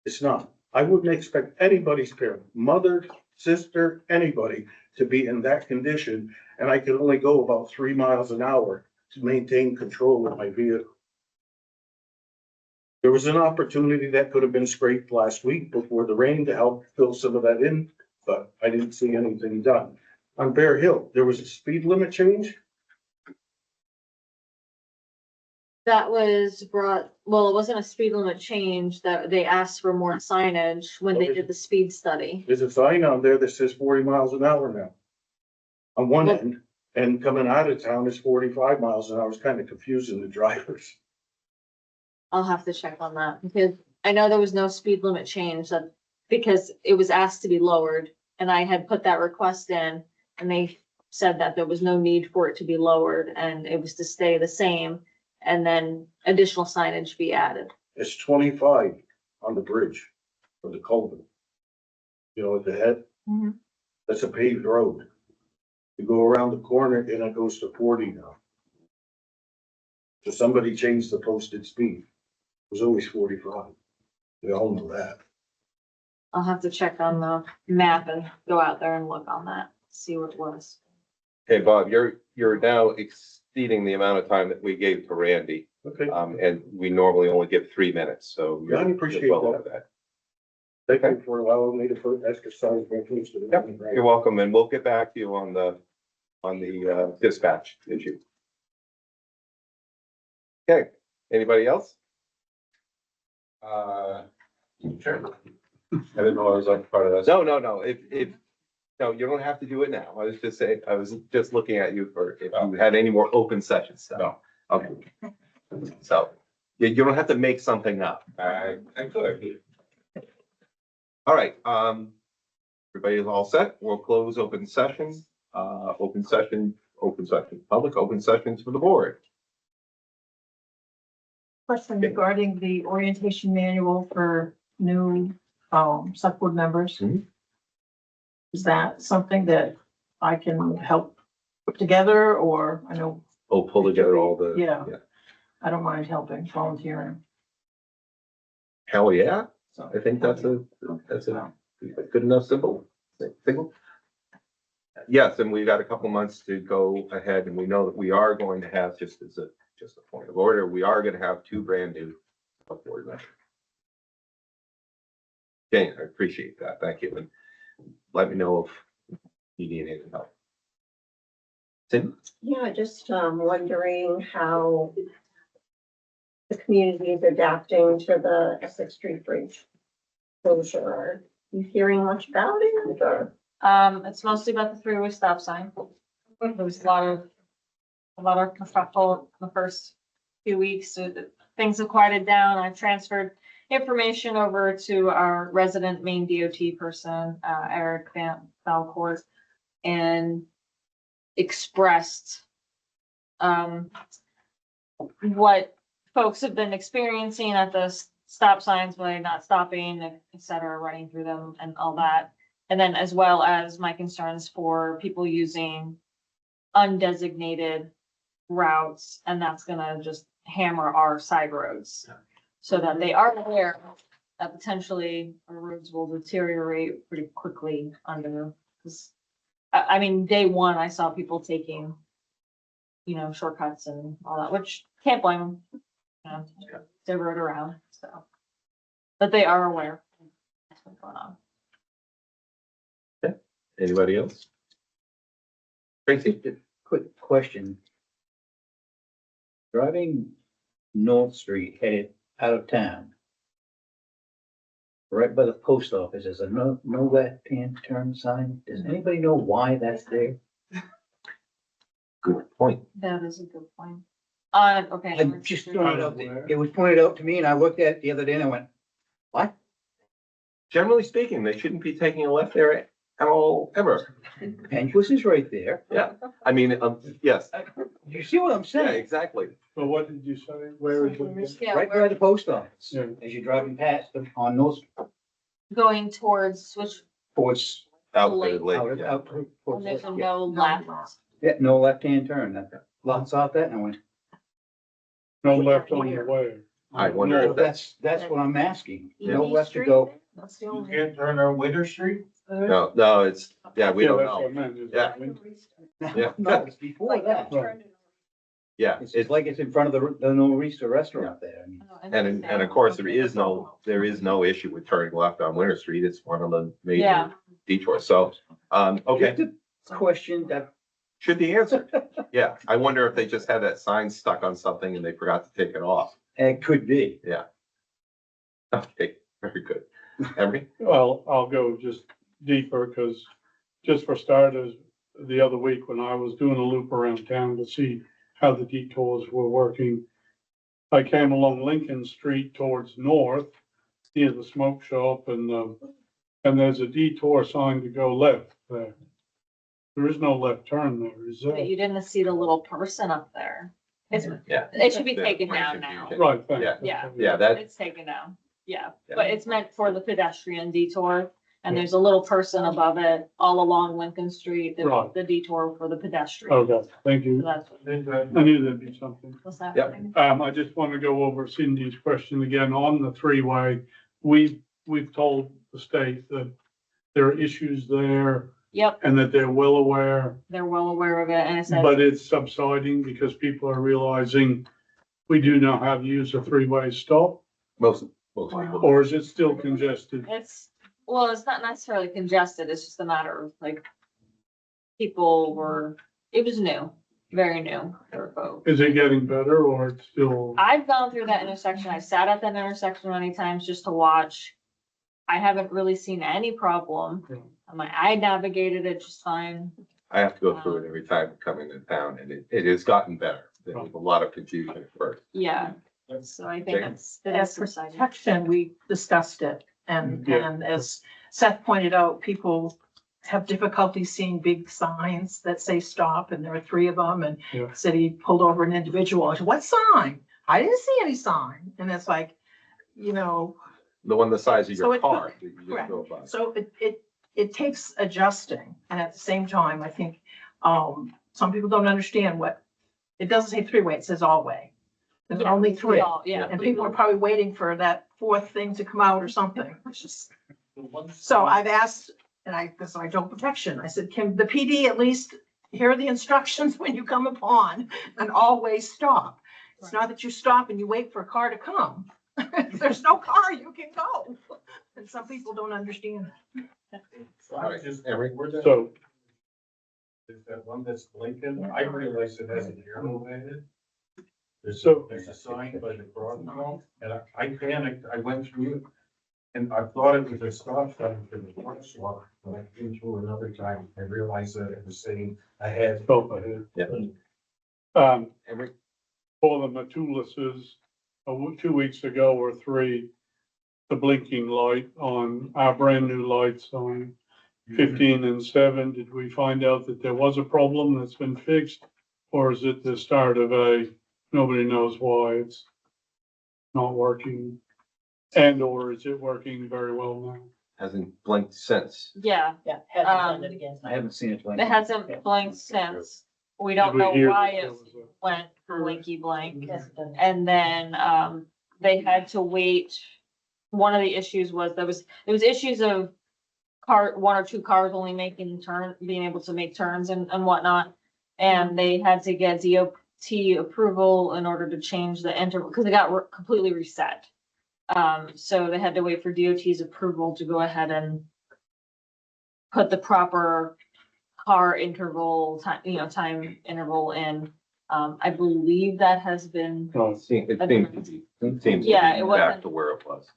It's not. I wouldn't expect anybody's parent, mother, sister, anybody to be in that condition, and I could only go about 3 miles an hour to maintain control of my vehicle. There was an opportunity that could have been scraped last week before the rain to help fill some of that in, but I didn't see anything done. On Bear Hill, there was a speed limit change. that was well, it wasn't a speed limit change that they asked for more signage when they did the speed study. There's a sign on there that says 40 miles an hour now. On one Well- end, and coming out of town is 45 miles an hour. It's kind of confusing the drivers. I'll have to check on that because I know there was no speed limit change because it was asked to be lowered and I had put that request in and they said that there was no need for it to be lowered and it was to stay the same and then additional signage be added. It's 25 on the bridge for the culvert. At the head, Mhm. that's a paved road. You go around the corner and it goes to 40 now. So somebody changed the posted speed. It was always 45. We all know that. I'll have to check on the map and go out there and look on that, see what it was. Okay, Bob, you're now exceeding the amount of time that we gave to Randy. Okay, And we normally only give 3 minutes, so. Yeah, I appreciate you're well that. out of that. thank you for allowing me to exercise my first. You're welcome, and we'll get back to you on the dispatch issue. Okay, anybody else? Sure. I didn't know I was like part of this. No, no, you don't have to do it now. I was just saying, I was just looking at you for if you had any more open session stuff. No. Okay. So, you don't have to make something up. I could. All right, everybody's all set. We'll close open session, public open sessions for the board. Question regarding the orientation manual for new, select board members. Mhm. Is that something that I can help put together, or I know, We'll pull together all the. Yeah. I don't mind helping, volunteering, Hell, yeah. so. I think that's a good enough symbol. Signal. Yes, and we've got a couple months to go ahead, and we know that we are going to have, just a point of order, we are gonna have 2 brand new select board members. Okay, I appreciate that. Thank you. And let me know if you need any help. Cindy? Yeah, just wondering how the community is adapting to the Essex Street Bridge closure. Are you hearing much about it, or? It's mostly about the 3-way stop sign. There was a lot of kerfuffle in the first few weeks. So things have quieted down. I transferred information over to our resident main DOT person, Eric Van Valcourt, and expressed what folks have been experiencing at the stop signs by not stopping, et cetera, running through them and all that. And then as well as my concerns for people using undesignated routes, and that's gonna just hammer our side roads. So that they are aware that potentially our roads will deteriorate pretty quickly under, because I mean, day one, I saw people taking, shortcuts and all that, which can't blame them. They rode around, so. But they are aware of what's going on. Anybody else? Tracy? Quick question. Driving North Street headed out of town. Right by the post office, there's a no left-hand turn sign. Does anybody know why that's there? Good point. That is a good point. Okay. I just throwing it out there. It was pointed out to me and I looked at it the other day and I went, what? Generally speaking, they shouldn't be taking a left there at all, ever. Penquist is right there. Yeah, I mean, yes, You see what I'm yeah, saying? exactly. So what did you say? Where is it? Yeah, Right we're by the post office, Yeah. as you're driving past them on North going towards which, towards, Out Lake. there late, out, yeah. out. towards- there's a yeah. no left. Yeah, no left-hand turn. That lots off that and I went, No left on the way. I wonder no, if that's, that's what I'm asking. No EV left to Street? go. That's the only. turn on Winter Street? no, it's, yeah, we Yeah, don't that's what I know. meant, is Yeah. that Yeah. No, it's before that. Yeah, It's like it's in front of the Nor'easter restaurant there. I mean, and of course, there is no issue with turning left on Winter Street. It's one of the Yeah. major detours. So, okay, Just a question that, should be answered. Yeah, I wonder if they just had that sign stuck on something and they forgot to take it off. it could be. Yeah. Okay, very good. Henry? Well, I'll go just deeper, because just for starters, the other week when I was doing a loop around town to see how the detours were working, I came along Lincoln Street towards north, near the smoke shop, and there's a detour sign to go left there. There is no left turn there, is But there? you didn't see the little person up there. Yeah. It should be Yeah, taken point of down now. confusion. Right, thanks. Yeah. Yeah, that, It's taken down. Yeah, Yeah. but it's meant for the pedestrian detour. And there's a little person above it all along Lincoln Street, Right. the detour for the pedestrian. Okay, thank So you. that's, I knew there'd be something. what's that? Yep. I just want to go over Cindy's question again on the 3-way. We've told the state that there are issues there Yep, and that they're well aware, they're well aware of it, and it says, but it's subsiding because people are realizing we do now have to use a 3-way stop, most people. or is it still congested? it's not necessarily congested, it's just a matter of like, it was new, very new for folks. Is it getting better or it's still? I've gone through that intersection. I sat at that intersection many times just to watch. I haven't really seen any problem. I navigated it just fine. I have to go through it every time coming to town, and it has gotten better. There was a lot of confusion at first. Yeah, so I think Okay. that's As exciting. protection, we discussed it, and Yeah. as Seth pointed out, people have difficulty seeing big signs that say stop, and there are three of them, and Yeah. said he pulled over an individual. I said, what sign? I didn't see any sign. And it's like, you know, The one the size of So your it- car. that you just correct. drove by. So it takes adjusting, and at the same time, I think, some people don't understand what, it doesn't say three-way, it says all-way. There's Yeah, only three, Yeah. and people are probably waiting for that fourth thing to come out or something, which is, so I've asked, and this is my joke protection, I said, can the PD at least hear the instructions when you come upon an all-way stop? It's not that you stop and you wait for a car to come. If there's no car, you can go. And some people don't understand that. All right, Emery? So, Is that one that's blinking? I realize it has an arrow in it. So- There's a sign by the crosswalk, and I panicked, I went through it. And I thought it was a stop sign for the crosswalk, but I came through another time, I realized that it was saying ahead. stop ahead. Yeah. Emery? For the Matulases, 2 weeks ago or three, the blinking light on our brand new lights on 15 and 7, did we find out that there was a problem that's been fixed? Or is it the start of nobody knows why it's not working? And or is it working very well now? Hasn't blinked since. Yeah, Yeah, hasn't done it again. I haven't seen it. it hasn't blinked since. We don't Did we know hear why that there it was a- went blinky blank. Hasn't done it. And then, they had to wait. One of the issues was there was issues of one or two cars only being able to make turns and whatnot. And they had to get DOT approval in order to change the interval, because it got completely reset. So they had to wait for DOT's approval to go ahead and put the proper car interval, time interval in. I believe that has been, It seems to be Yeah, it back wasn't- to where it was.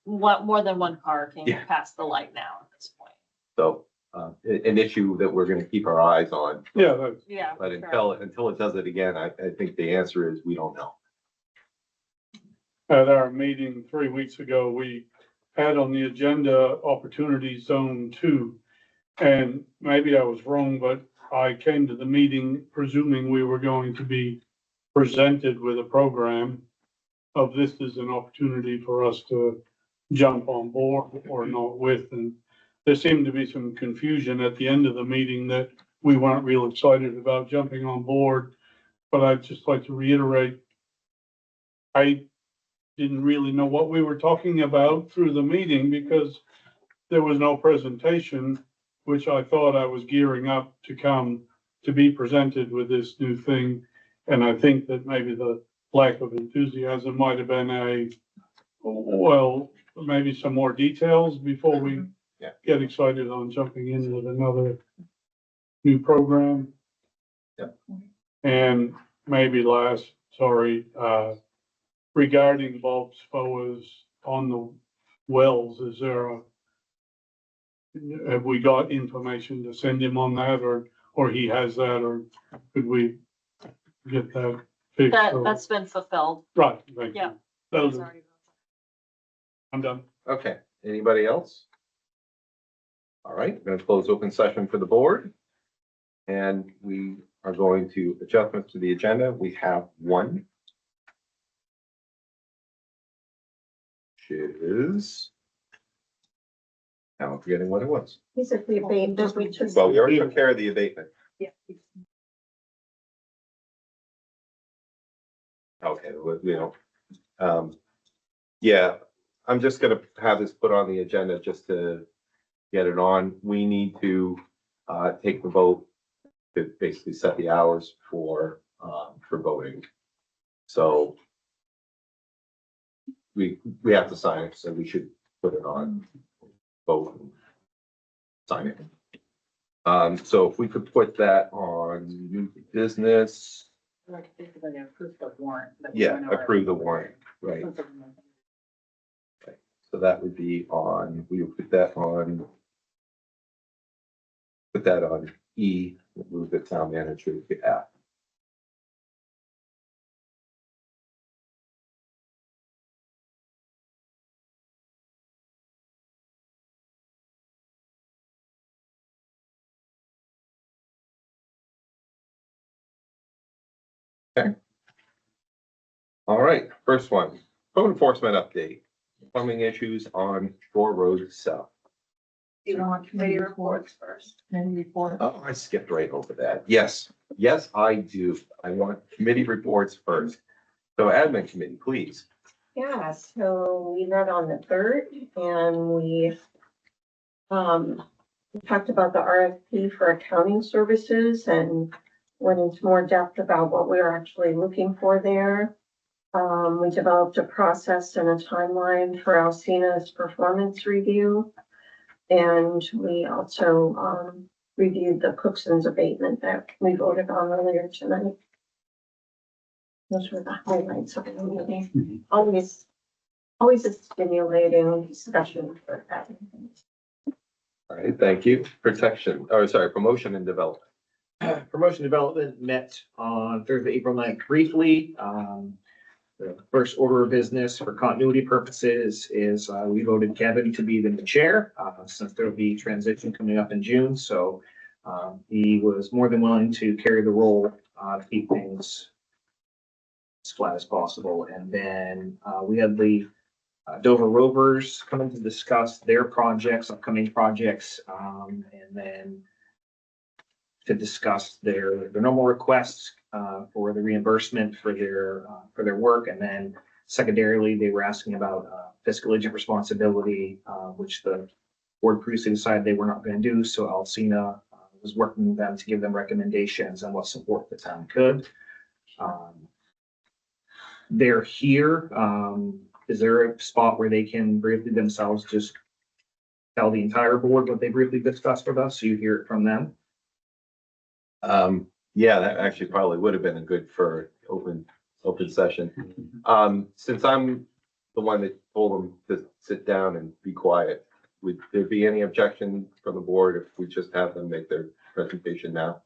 more than one car came Yeah. past the light now at this point. So, an issue that we're gonna keep our eyes on. Yeah, that's, Yeah. But sure. until it does it again, I think the answer is we don't know. at our meeting 3 weeks ago, we had on the agenda Opportunity Zone 2. And maybe I was wrong, but I came to the meeting presuming we were going to be presented with a program of this is an opportunity for us to jump on board or not with. And there seemed to be some confusion at the end of the meeting that we weren't real excited about jumping on board. But I'd just like to reiterate, I didn't really know what we were talking about through the meeting because there was no presentation, which I thought I was gearing up to come to be presented with this new thing. And I think that maybe the lack of enthusiasm might have been maybe some more details before we Yeah. get excited on jumping in with another new program. Yep. And maybe regarding Bob's FOAs on the wells, have we got information to send him on that, or he has that, or could we get that fixed? That's been fulfilled. Right, thank Yeah. you. That'll It's do. already- I'm done. Okay, anybody else? All right, I'm gonna close open session for the board. And we are going to adjustments to the agenda. We have one. Which is. Now I'm forgetting what it was. He said the abatement, we just. Well, we already took care of the abatement. Yeah. Okay, we don't, yeah, I'm just gonna have this put on the agenda just to get it on. We need to, take the vote to basically set the hours for voting. So we have to sign it, so we should put it on, vote and sign it. So if we could put that on new business, Like, basically approve the warrant. that we yeah, went over. approve the warrant, right? So that would be on, we would put that on. Put that on E, move the town manager to F. All right, first one, code enforcement update, plumbing issues on Shore Road South. You want committee reports first? Committee report. Oh, I skipped right over that. Yes, yes, I do. I want committee reports first. So admin committee, please. Yeah, so we met on the third and we talked about the RFP for accounting services and went into more depth about what we were actually looking for there. We developed a process and a timeline for Alcina's performance review. And we also reviewed the Cookson's abatement that we voted on earlier tonight. Those were the highlights of the meeting. Always a stimulating discussion for that. All right, thank you. Protection, or sorry, promotion and development. Promotion development met on Thursday, April 9th briefly. The first order of business for continuity purposes is we voted Kevin to be the new chair since there will be transition coming up in June. So he was more than willing to carry the role to keep things as flat as possible. And then we had the Dover Rovers coming to discuss their projects, upcoming projects, and then to discuss their normal requests for the reimbursement for their work. And then secondarily, they were asking about fiscal agent responsibility, which the board previously decided they were not going to do. So Alcina was working with them to give them recommendations on what support the town could. They're here. Is there a spot where they can briefly themselves just tell the entire board what they briefly discussed with us, so you hear it from them? Yeah, that actually probably would have been a good for open session. Since I'm the one that told them to sit down and be quiet, would there be any objection from the board if we just have them make their presentation now?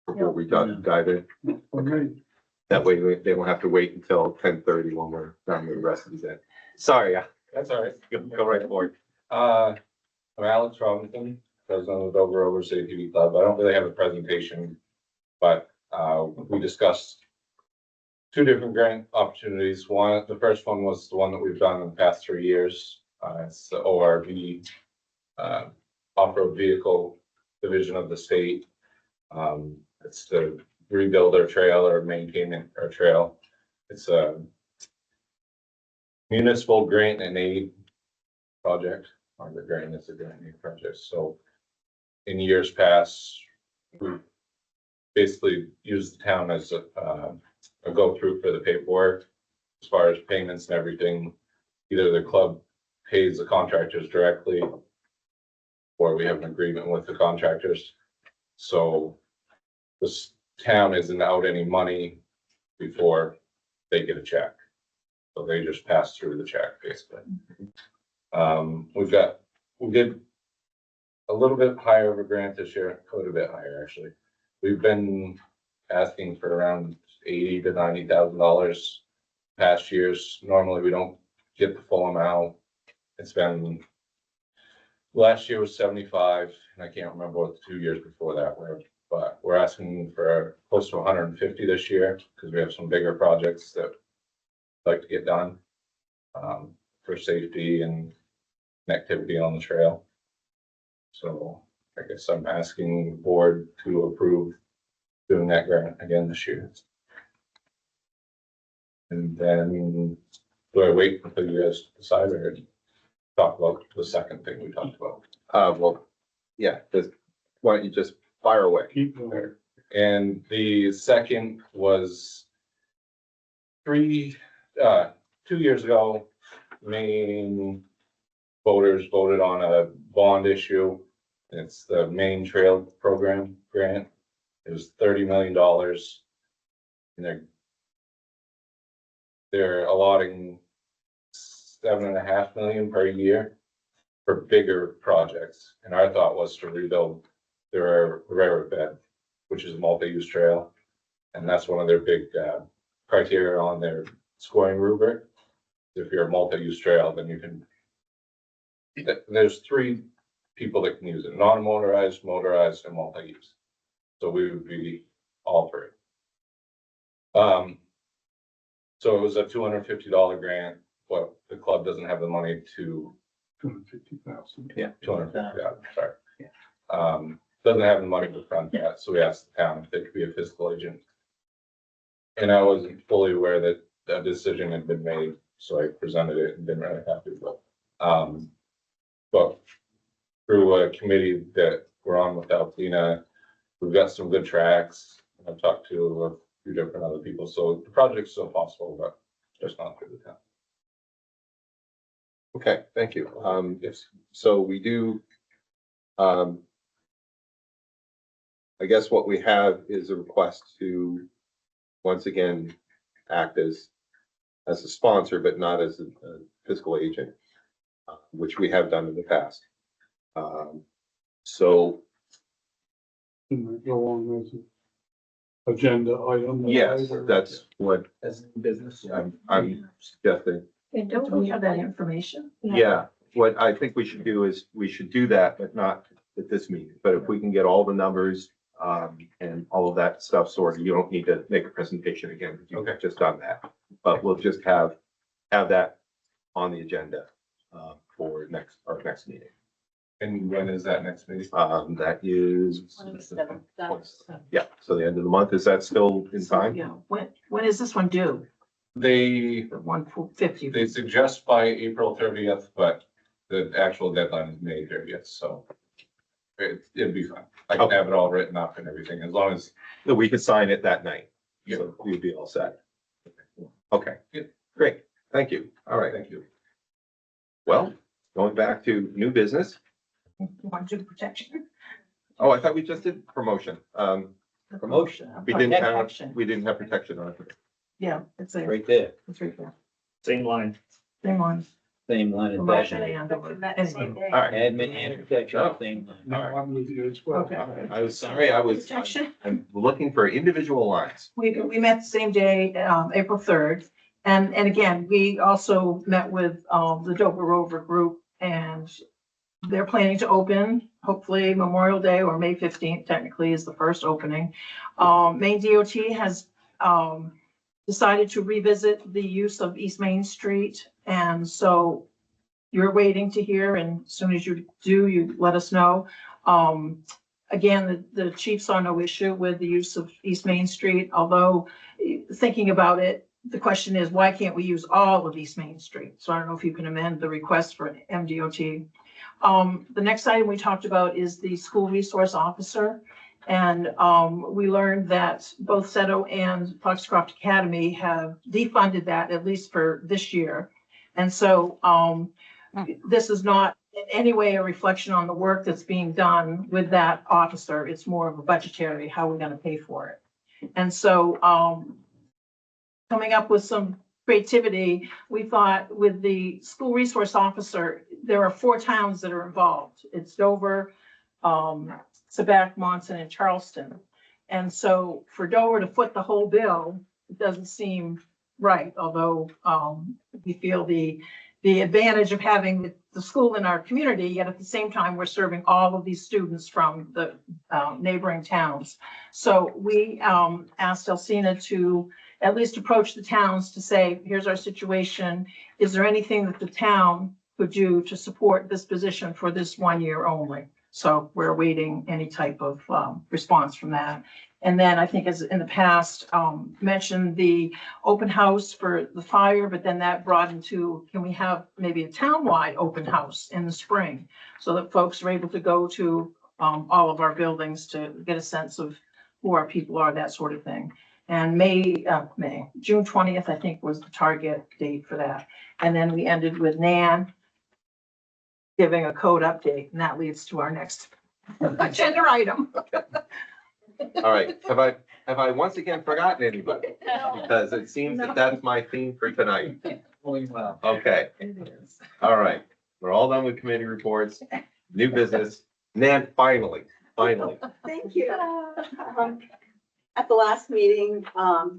Before we dive in? Okay. That way they don't have to wait until 10:30 when we're done with the rest of the day. Sorry, That's all right. go right for it. I'm Alex Robinson, president of the Dover Rover Safety Club. I don't really have a presentation, but we discussed two different grant opportunities. The first one was the one that we've done in the past 3 years. It's the ORV, off-road vehicle division of the state. It's to rebuild our trail or maintain our trail. It's a municipal grant and aid project, or the grant is a grant and aid project. So in years past, we basically used the town as a go-through for the paperwork as far as payments and everything. Either the club pays the contractors directly, or we have an agreement with the contractors. So this town isn't out any money before they get a check. So they just pass through the check, basically. We did a little bit higher of a grant this year, quite a bit higher, actually. We've been asking for around $80,000 to $90,000 past years. Normally, we don't get the full amount. It's been, last year was 75, and I can't remember what the 2 years before that were, but we're asking for close to 150 this year because we have some bigger projects that we'd like to get done for safety and connectivity on the trail. So I guess I'm asking the board to approve doing that grant again this year. And then do I wait until you guys decide or talk about the second thing we talked about? Well, yeah, why don't you just fire away? Keep going. And the second was 2 years ago, Maine voters voted on a bond issue. It's the Maine Trail Program grant. It was $30 million. And they're allotting $7.5 million per year for bigger projects. And our thought was to rebuild their railroad bed, which is a multi-use trail. And that's one of their big criteria on their scoring rubric. If you're a multi-use trail, then you can, there's 3 people that can use it: non-motorized, motorized, and multi-use. So we would be all 3. So it was a $250 grant, but the club doesn't have the money to, 250,000. yeah, 250, yeah, sorry. Doesn't have the money to front that, so we asked the town if they could be a fiscal agent. And I wasn't fully aware that that decision had been made, so I presented it and didn't really have to, but through a committee that we're on with Alpena, we've got some good tracks. I've talked to a few different other people, so the project's still possible, but just not through the town. Okay, thank you. If, so we do, I guess what we have is a request to, once again, act as a sponsor, but not as a fiscal agent, which we have done in the past. So, Can we go on as an agenda item? yes, that's what As business. I'm suggesting. And Do we have that information? Yeah, what I think we should do is, we should do that, but not at this meeting. But if we can get all the numbers, and all of that stuff sorted, you don't need to make a presentation again, because you've just done that. But we'll just have that on the agenda, for our next meeting. And when is that next meeting? That is, 27th. yeah, so the end of the month, is that still in time? Yeah, when is this one due? They, The 150? they suggest by April 30th, but the actual deadline is May 30th, so it'd be fine. I can have it all written up and everything, as long as, That we could sign it that night, so we'd be all set. Okay, great, thank you. All right, thank you. well, going back to new business. You want to do protection? Oh, I thought we just did promotion. Promotion, We didn't have Protection. protection on it. Yeah, it's there. right there, It's right there. Same line. Same one. same line as Promotion that. and. Anyway. All right. Admin and protection, same line. No, I'm with you as well. Okay. I was sorry, I'm looking for individual lines. We met the same day, April 3rd. And again, we also met with, the Dover group, and they're planning to open hopefully Memorial Day or May 15th technically is the first opening. Maine DOT has, decided to revisit the use of East Main Street. And so you're waiting to hear, and as soon as you do, you let us know. Again, the chief saw no issue with the use of East Main Street, although thinking about it, the question is, why can't we use all of East Main Street? So I don't know if you can amend the request for MDOT. The next item we talked about is the school resource officer. And we learned that both Seto and Foxcroft Academy have defunded that, at least for this year. And so this is not in any way a reflection on the work that's being done with that officer. It's more of a budgetary, how we're going to pay for it. And so coming up with some creativity, we thought with the school resource officer, there are 4 towns that are involved. It's Dover, Quebec, Monson, and Charleston. And so for Dover to foot the whole bill, it doesn't seem right, although we feel the advantage of having the school in our community, yet at the same time, we're serving all of these students from the neighboring towns. So we asked Alcina to at least approach the towns to say, here's our situation. Is there anything that the town could do to support this position for this 1 year only? So we're awaiting any type of response from that. And then I think as in the past, mentioned the open house for the fire, but then that brought into, can we have maybe a town-wide open house in the spring so that folks are able to go to all of our buildings to get a sense of who our people are, that sort of thing. And June 20th, I think, was the target date for that. And then we ended with Nan giving a code update, and that leads to our next agenda item. All right, have I once again forgotten anybody? Because it seems that that's my theme for tonight. Well. Okay, It is. all right, we're all done with committee reports, new business. Nan, finally. Thank you. At the last meeting,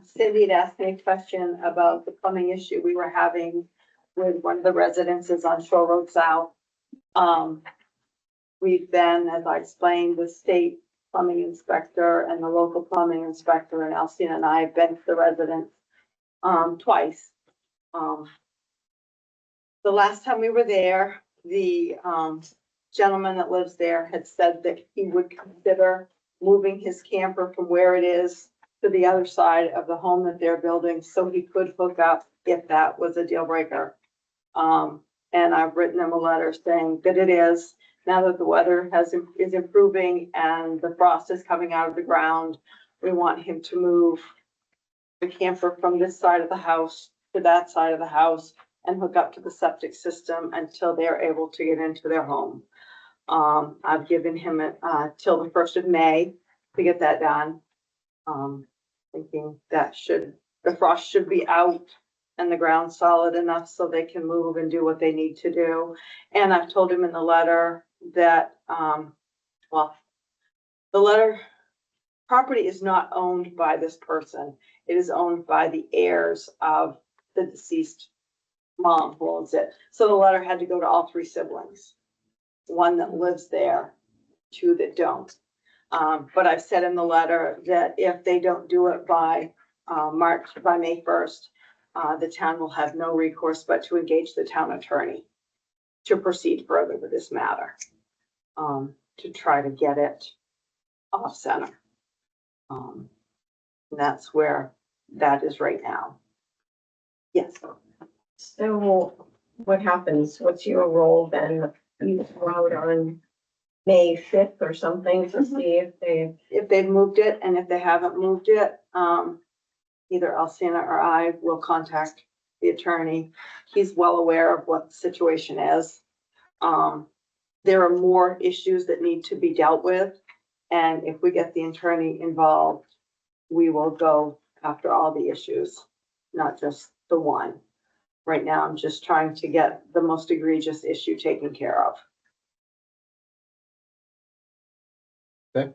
Cindy had asked me a question about the plumbing issue we were having with one of the residences on Shore Road South. We've been, as I explained, the state plumbing inspector and the local plumbing inspector, and Alcina and I have been to the residence. twice. The last time we were there, the, gentleman that lives there had said that he would consider moving his camper from where it is to the other side of the home that they're building, so he could hook up if that was a deal breaker. And I've written him a letter saying that it is, now that the weather is improving and the frost is coming out of the ground, we want him to move the camper from this side of the house to that side of the house and hook up to the septic system until they're able to get into their home. I've given him till the 1st of May to get that done. Thinking that the frost should be out and the ground solid enough so they can move and do what they need to do. And I've told him in the letter that, property is not owned by this person. It is owned by the heirs of the deceased mom who owns it. So the letter had to go to all 3 siblings. One that lives there, 2 that don't. But I've said in the letter that if they don't do it by May 1st, the town will have no recourse but to engage the town attorney to proceed further with this matter, to try to get it off center. And that's where that is right now. Yes. So what happens? What's your role then? You go out on May 5th or something to see if they've moved it, and if they haven't moved it, either Alcina or I will contact the attorney. He's well aware of what the situation is. There are more issues that need to be dealt with. And if we get the attorney involved, we will go after all the issues, not just the one. Right now, I'm just trying to get the most egregious issue taken care of. Okay.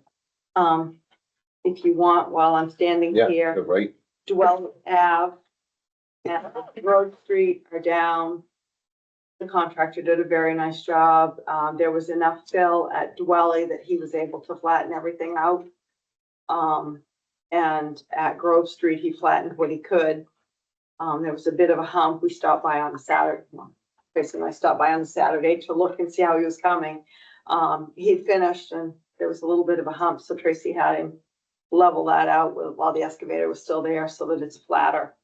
If you want, while I'm standing Yeah, here, the right, Dwell Ave and Road Street are down. The contractor did a very nice job. There was enough fill at Dwelly that he was able to flatten everything out. And at Grove Street, he flattened what he could. There was a bit of a hump. We stopped by on a Saturday. Basically, I stopped by on a Saturday to look and see how he was coming. He'd finished and there was a little bit of a hump, so Tracy had him level that out while the excavator was still there so that it's a flatter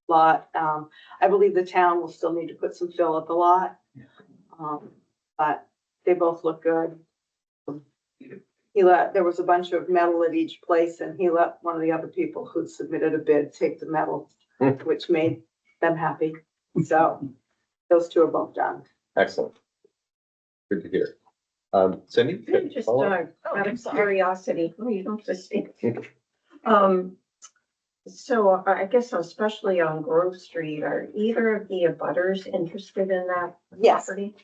lot. I believe the town will still need to put some fill at the lot. But they both look good. There was a bunch of metal at each place and he let one of the other people who'd submitted a bid take the metal, which made them happy. So those 2 are both done. excellent. Good to hear. Cindy? just follow out up? of curiosity, you don't have to speak. So I guess especially on Grove Street, are either of the abutters interested in that Yes. property?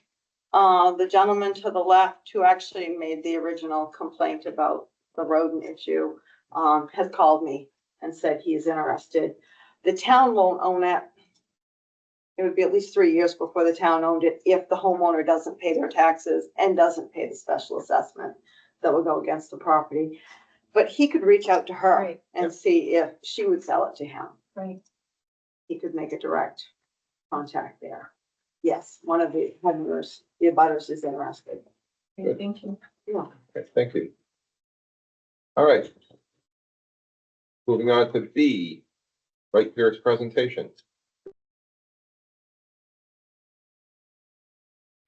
The gentleman to the left who actually made the original complaint about the rodent issue, has called me and said he is interested. The town won't own it. It would be at least 3 years before the town owned it if the homeowner doesn't pay their taxes and doesn't pay the special assessment that will go against the property. But he could reach out to her Right. and see if she would sell it to him. Right. He could make a direct contact there. Yes, one of the homeowners, the abutters is interested. Good. Thank you. Yeah. Okay, thank you. All right. Moving on to B, Right Pierce presentation.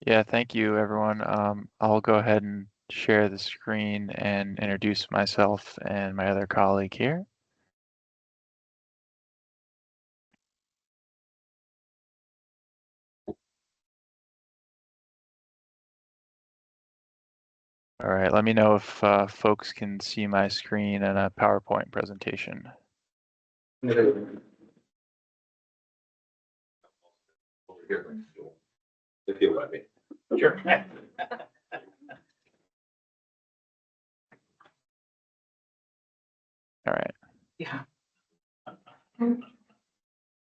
Yeah, thank you, everyone. I'll go ahead and share the screen and introduce myself and my other colleague here. All right, let me know if folks can see my screen and a PowerPoint presentation. Over here, if you'll let me. Sure. All right. Yeah.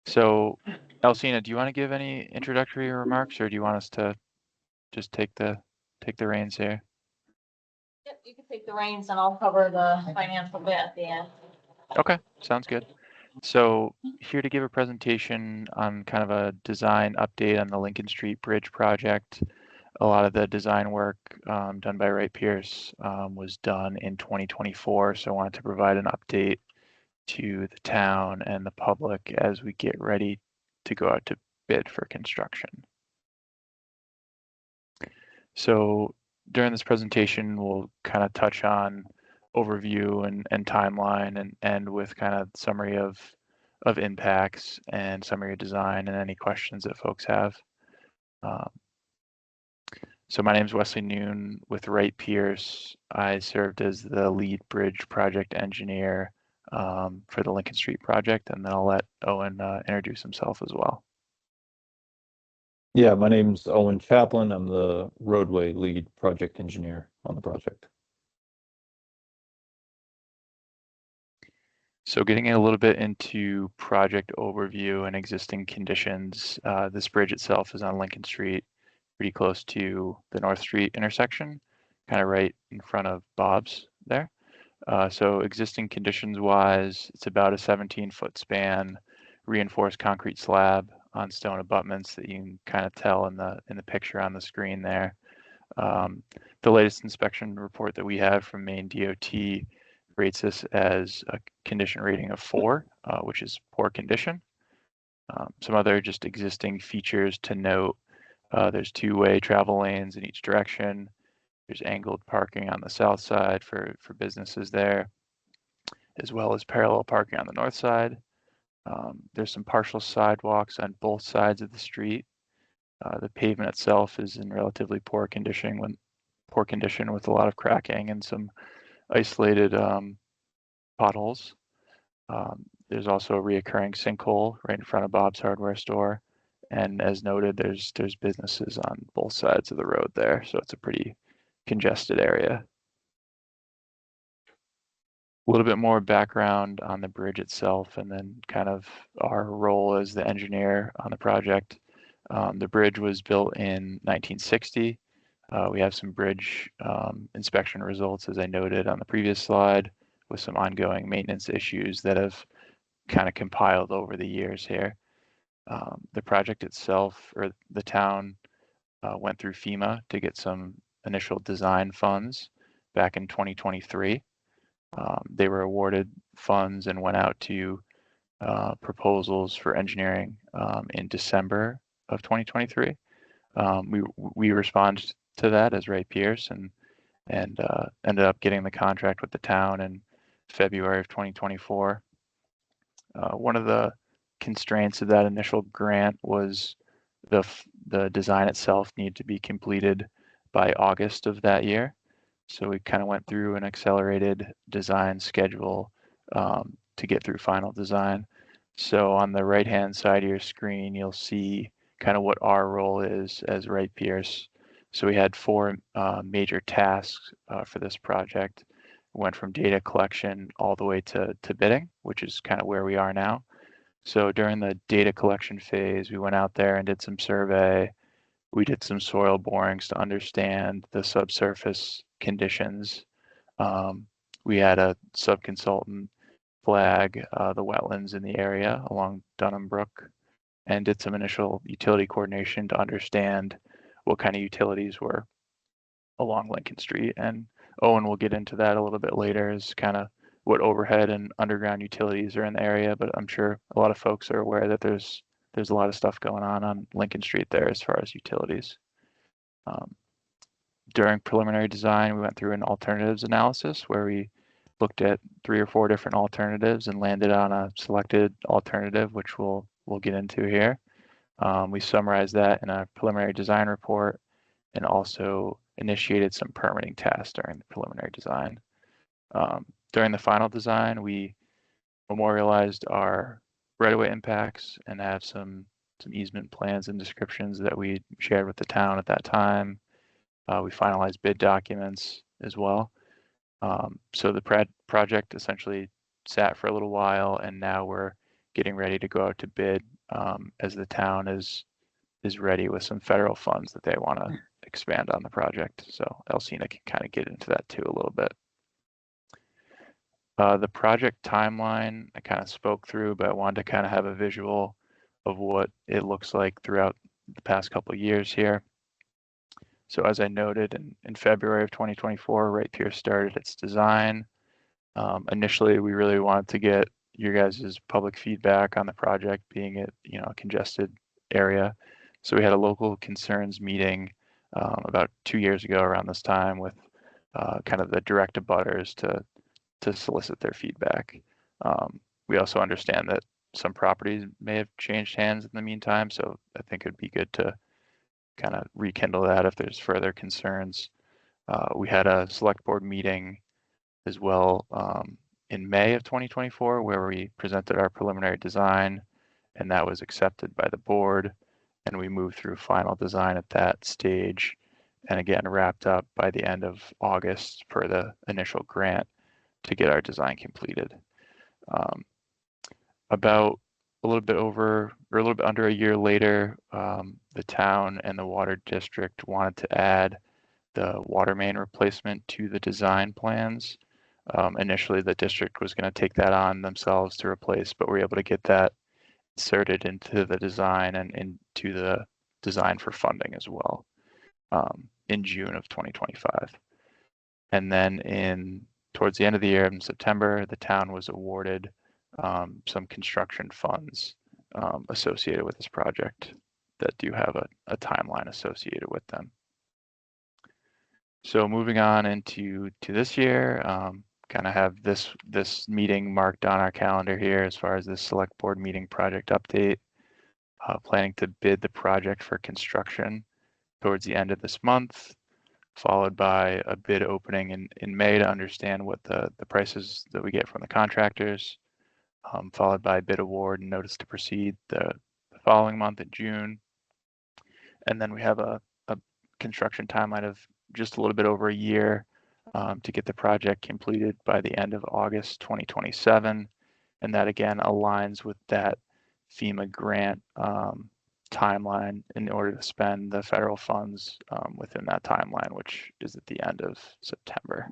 So, Alcina, do you want to give any introductory remarks, or do you want us to just take the reins here? Yep, you can take the reins and I'll cover the financial bit at the end. Okay, sounds good. So here to give a presentation on kind of a design update on the Lincoln Street Bridge project. A lot of the design work done by Wright Pierce was done in 2024. So I wanted to provide an update to the town and the public as we get ready to go out to bid for construction. So during this presentation, we'll kind of touch on overview and timeline and end with kind of summary of impacts and summary of design and any questions that folks have. So my name is Wesley Noon with Wright Pierce. I served as the lead bridge project engineer for the Lincoln Street project, and then I'll let Owen introduce himself as well. Yeah, my name's Owen Chaplin. I'm the roadway lead project engineer on the project. So getting a little bit into project overview and existing conditions, this bridge itself is on Lincoln Street, pretty close to the North Street intersection, kind of right in front of Bob's there. So existing conditions wise, it's about a 17-foot span, reinforced concrete slab on stone abutments that you can kind of tell in the picture on the screen there. The latest inspection report that we have from Maine DOT rates this as a condition rating of 4, which is poor condition. Some other just existing features to note, there's 2-way travel lanes in each direction. There's angled parking on the south side for businesses there, as well as parallel parking on the north side. There's some partial sidewalks on both sides of the street. The pavement itself is in relatively poor condition with a lot of cracking and some isolated potholes. There's also a reoccurring sinkhole right in front of Bob's hardware store. And as noted, there's businesses on both sides of the road there. So it's a pretty congested area. A little bit more background on the bridge itself and then kind of our role as the engineer on the project. The bridge was built in 1960. We have some bridge inspection results, as I noted on the previous slide, with some ongoing maintenance issues that have kind of compiled over the years here. The project itself, or the town, went through FEMA to get some initial design funds back in 2023. They were awarded funds and went out to proposals for engineering in December of 2023. We responded to that as Wright Pierce and ended up getting the contract with the town in February of 2024. One of the constraints of that initial grant was the design itself needed to be completed by August of that year. So we kind of went through an accelerated design schedule to get through final design. So on the right-hand side of your screen, you'll see kind of what our role is as Wright Pierce. So we had 4 major tasks for this project. We went from data collection all the way to bidding, which is kind of where we are now. So during the data collection phase, we went out there and did some survey. We did some soil borings to understand the subsurface conditions. We had a sub-consultant flag the wetlands in the area along Dunham Brook and did some initial utility coordination to understand what kind of utilities were along Lincoln Street. And Owen will get into that a little bit later, is kind of what overhead and underground utilities are in the area, but I'm sure a lot of folks are aware that there's a lot of stuff going on Lincoln Street there as far as utilities. During preliminary design, we went through an alternatives analysis where we looked at 3 or 4 different alternatives and landed on a selected alternative, which we'll get into here. We summarized that in a preliminary design report and also initiated some permitting tasks during the preliminary design. During the final design, we memorialized our right-of-way impacts and have some easement plans and descriptions that we shared with the town at that time. We finalized bid documents as well. So the project essentially sat for a little while, and now we're getting ready to go out to bid as the town is ready with some federal funds that they want to expand on the project. So Alcina can kind of get into that too a little bit. The project timeline, I kind of spoke through, but I wanted to kind of have a visual of what it looks like throughout the past couple of years here. So as I noted, in February of 2024, Wright Pierce started its design. Initially, we really wanted to get your guys' public feedback on the project, being it, a congested area. So we had a local concerns meeting about 2 years ago around this time with kind of the direct abutters to solicit their feedback. We also understand that some properties may have changed hands in the meantime, so I think it'd be good to kind of rekindle that if there's further concerns. We had a select board meeting as well in May of 2024 where we presented our preliminary design, and that was accepted by the board, and we moved through final design at that stage, and again wrapped up by the end of August for the initial grant to get our design completed. About a little bit over or a little bit under a year later, the town and the water district wanted to add the water main replacement to the design plans. Initially, the district was going to take that on themselves to replace, but we're able to get that inserted into the design and into the design for funding as well in June of 2025. And then towards the end of the year in September, the town was awarded some construction funds associated with this project that do have a timeline associated with them. So moving on into this year, kind of have this meeting marked on our calendar here as far as this select board meeting project update. Planning to bid the project for construction towards the end of this month, followed by a bid opening in May to understand what the prices that we get from the contractors, followed by bid award and notice to proceed the following month in June. And then we have a construction timeline of just a little bit over a year to get the project completed by the end of August 2027. And that again aligns with that FEMA grant timeline in order to spend the federal funds within that timeline, which is at the end of September.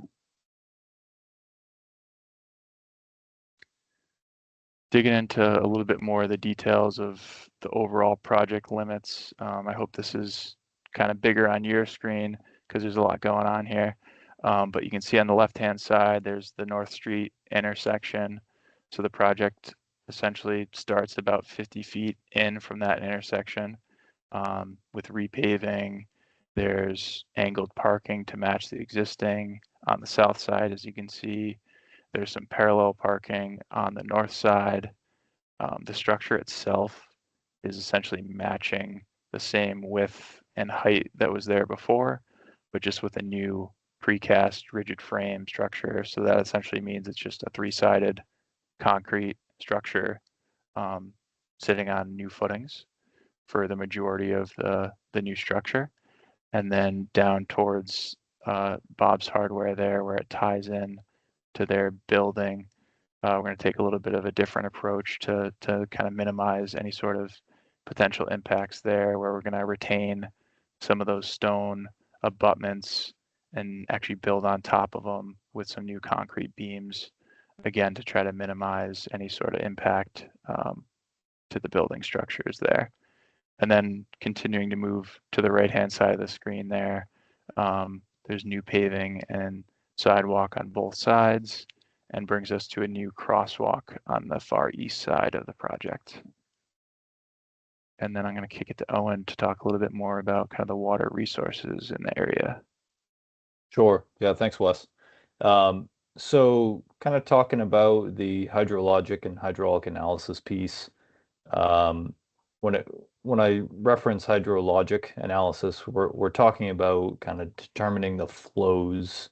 Digging into a little bit more of the details of the overall project limits. I hope this is kind of bigger on your screen because there's a lot going on here. But you can see on the left-hand side, there's the North Street intersection. So the project essentially starts about 50 feet in from that intersection with repaving. There's angled parking to match the existing on the south side, as you can see. There's some parallel parking on the north side. The structure itself is essentially matching the same width and height that was there before, but just with a new precast rigid frame structure. So that essentially means it's just a three-sided concrete structure sitting on new footings for the majority of the new structure. And then down towards Bob's Hardware there, where it ties in to their building, we're going to take a little bit of a different approach to kind of minimize any sort of potential impacts there, where we're going to retain some of those stone abutments and actually build on top of them with some new concrete beams, again, to try to minimize any sort of impact to the building structures there. And then continuing to move to the right-hand side of the screen there, there's new paving and sidewalk on both sides, and brings us to a new crosswalk on the far east side of the project. And then I'm going to kick it to Owen to talk a little bit more about kind of the water resources in the area. Sure. Yeah, thanks, Wes. So kind of talking about the hydrologic and hydraulic analysis piece, when I reference hydrologic analysis, we're talking about kind of determining the flows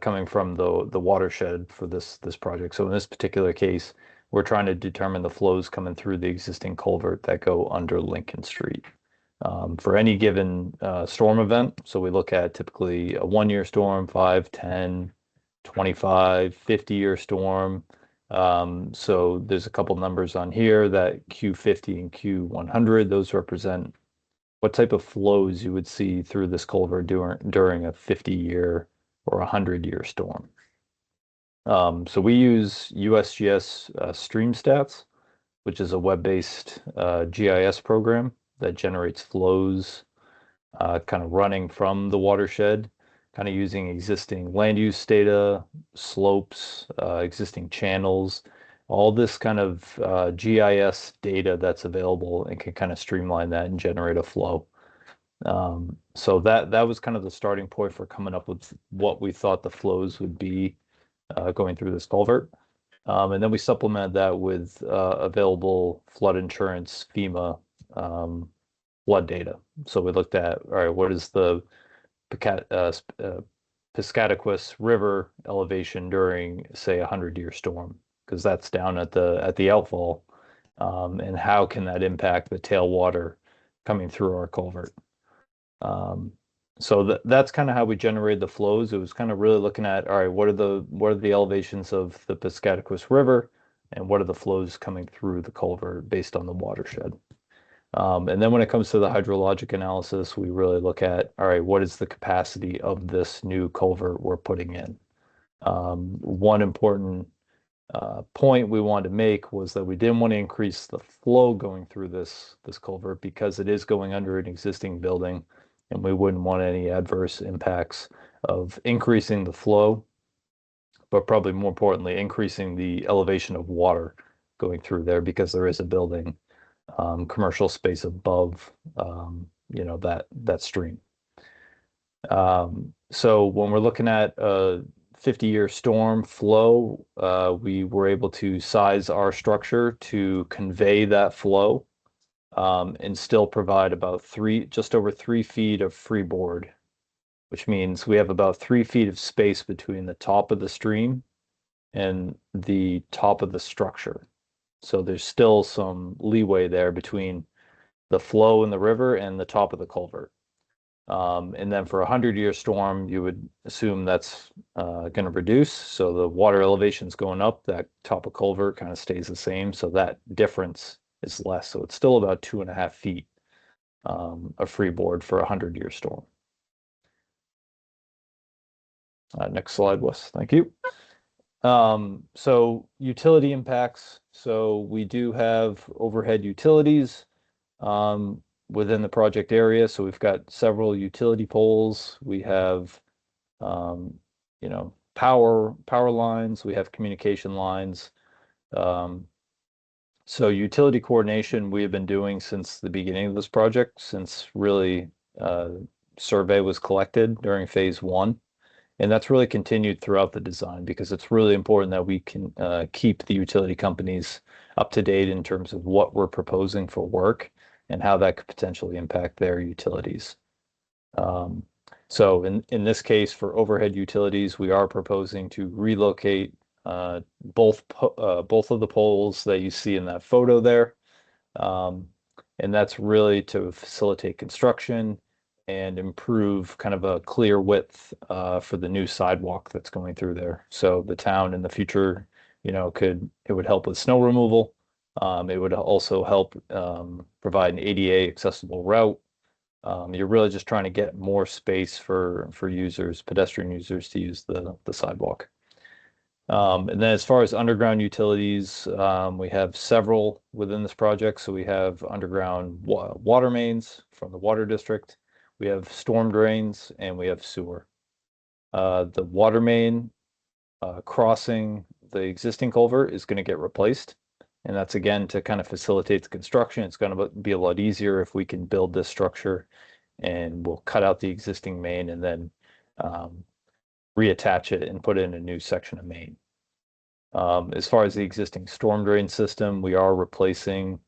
coming from the watershed for this project. So in this particular case, we're trying to determine the flows coming through the existing culvert that go under Lincoln Street. For any given storm event, so we look at typically a 1-year storm, 5, 10, 25, 50-year storm. So there's a couple numbers on here that Q50 and Q100, those represent what type of flows you would see through this culvert during a 50-year or a 100-year storm. So we use USGS StreamStats, which is a web-based GIS program that generates flows kind of running from the watershed, kind of using existing land use data, slopes, existing channels, all this kind of GIS data that's available, and can kind of streamline that and generate a flow. So that was kind of the starting point for coming up with what we thought the flows would be going through this culvert. And then we supplemented that with available flood insurance FEMA flood data. So we looked at, all right, what is the Piscataquis River elevation during, say, a 100-year storm? Because that's down at the outfall. And how can that impact the tailwater coming through our culvert? So that's kind of how we generated the flows. It was kind of really looking at, all right, what are the elevations of the Piscataquis River, and what are the flows coming through the culvert based on the watershed. And then when it comes to the hydrologic analysis, we really look at, all right, what is the capacity of this new culvert we're putting in? One important point we wanted to make was that we didn't want to increase the flow going through this culvert because it is going under an existing building, and we wouldn't want any adverse impacts of increasing the flow, but probably more importantly, increasing the elevation of water going through there because there is a building, commercial space above, that stream. So when we're looking at a 50-year storm flow, we were able to size our structure to convey that flow, and still provide about just over 3 feet of freeboard, which means we have about 3 feet of space between the top of the stream and the top of the structure. So there's still some leeway there between the flow in the river and the top of the culvert. And then for a 100-year storm, you would assume that's going to reduce. So the water elevation's going up, that top of culvert kind of stays the same. So that difference is less. So it's still about 2.5 feet of freeboard for a 100-year storm. Next slide, Wes. Thank you. So utility impacts. So we do have overhead utilities within the project area. So we've got several utility poles. We have, power lines. We have communication lines. So utility coordination we have been doing since the beginning of this project, since really survey was collected during phase 1. And that's really continued throughout the design because it's really important that we can keep the utility companies up to date in terms of what we're proposing for work and how that could potentially impact their utilities. So in this case, for overhead utilities, we are proposing to relocate both of the poles that you see in that photo there. And that's really to facilitate construction and improve kind of a clear width for the new sidewalk that's going through there. So the town in the future, it would help with snow removal. It would also help provide an ADA accessible route. You're really just trying to get more space for users, pedestrian users, to use the sidewalk. And then as far as underground utilities, we have several within this project. So we have underground water mains from the water district. We have storm drains, and we have sewer. The water main crossing the existing culvert is going to get replaced. And that's, again, to kind of facilitate the construction. It's going to be a lot easier if we can build this structure, and we'll cut out the existing main and then reattach it and put in a new section of main. As far as the existing storm drain system, we are replacing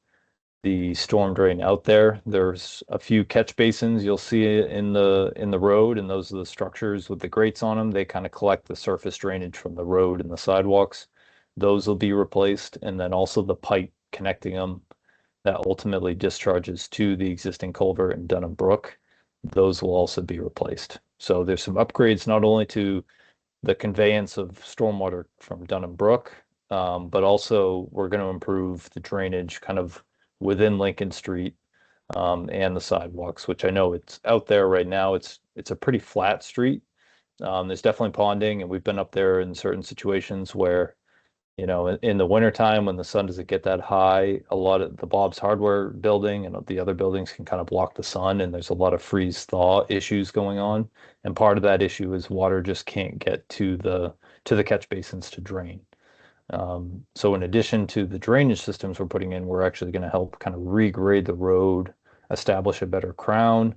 the storm drain out there. There's a few catch basins you'll see in the road, and those are the structures with the grates on them. They kind of collect the surface drainage from the road and the sidewalks. Those will be replaced, and then also the pipe connecting them that ultimately discharges to the existing culvert in Dunham Brook. Those will also be replaced. So there's some upgrades not only to the conveyance of stormwater from Dunham Brook, but also we're going to improve the drainage kind of within Lincoln Street and the sidewalks, which I know it's out there right now. It's a pretty flat street, There's definitely ponding, and we've been up there in certain situations where, you know, in the wintertime when the sun doesn't get that high, a lot of the Bob's Hardware building and the other buildings can kind of block the sun, and there's a lot of freeze thaw issues going on. And part of that issue is water just can't get to the catch basins to drain. So in addition to the drainage systems we're putting in, we're actually going to help kind of regrade the road, establish a better crown,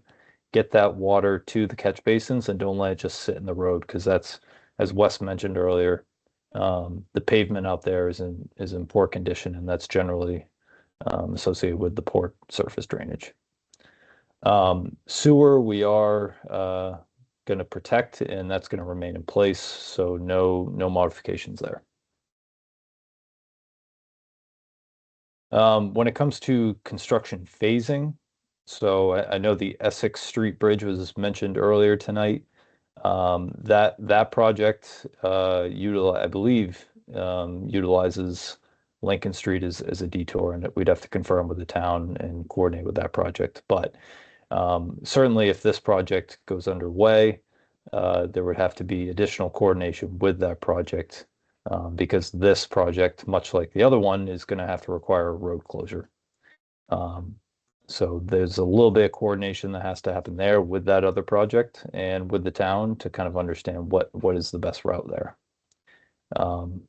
get that water to the catch basins, and don't let it just sit in the road, because that's, as Wes mentioned earlier, the pavement out there is in poor condition, and that's generally associated with the poor surface drainage. Sewer, we are going to protect, and that's going to remain in place, so no modifications there. When it comes to construction phasing, so I know the Essex Street Bridge was mentioned earlier tonight. That project, I believe, utilizes Lincoln Street as a detour, and we'd have to confirm with the town and coordinate with that project. But certainly, if this project goes underway, there would have to be additional coordination with that project, because this project, much like the other one, is going to have to require a road closure. So there's a little bit of coordination that has to happen there with that other project and with the town to kind of understand what is the best route there.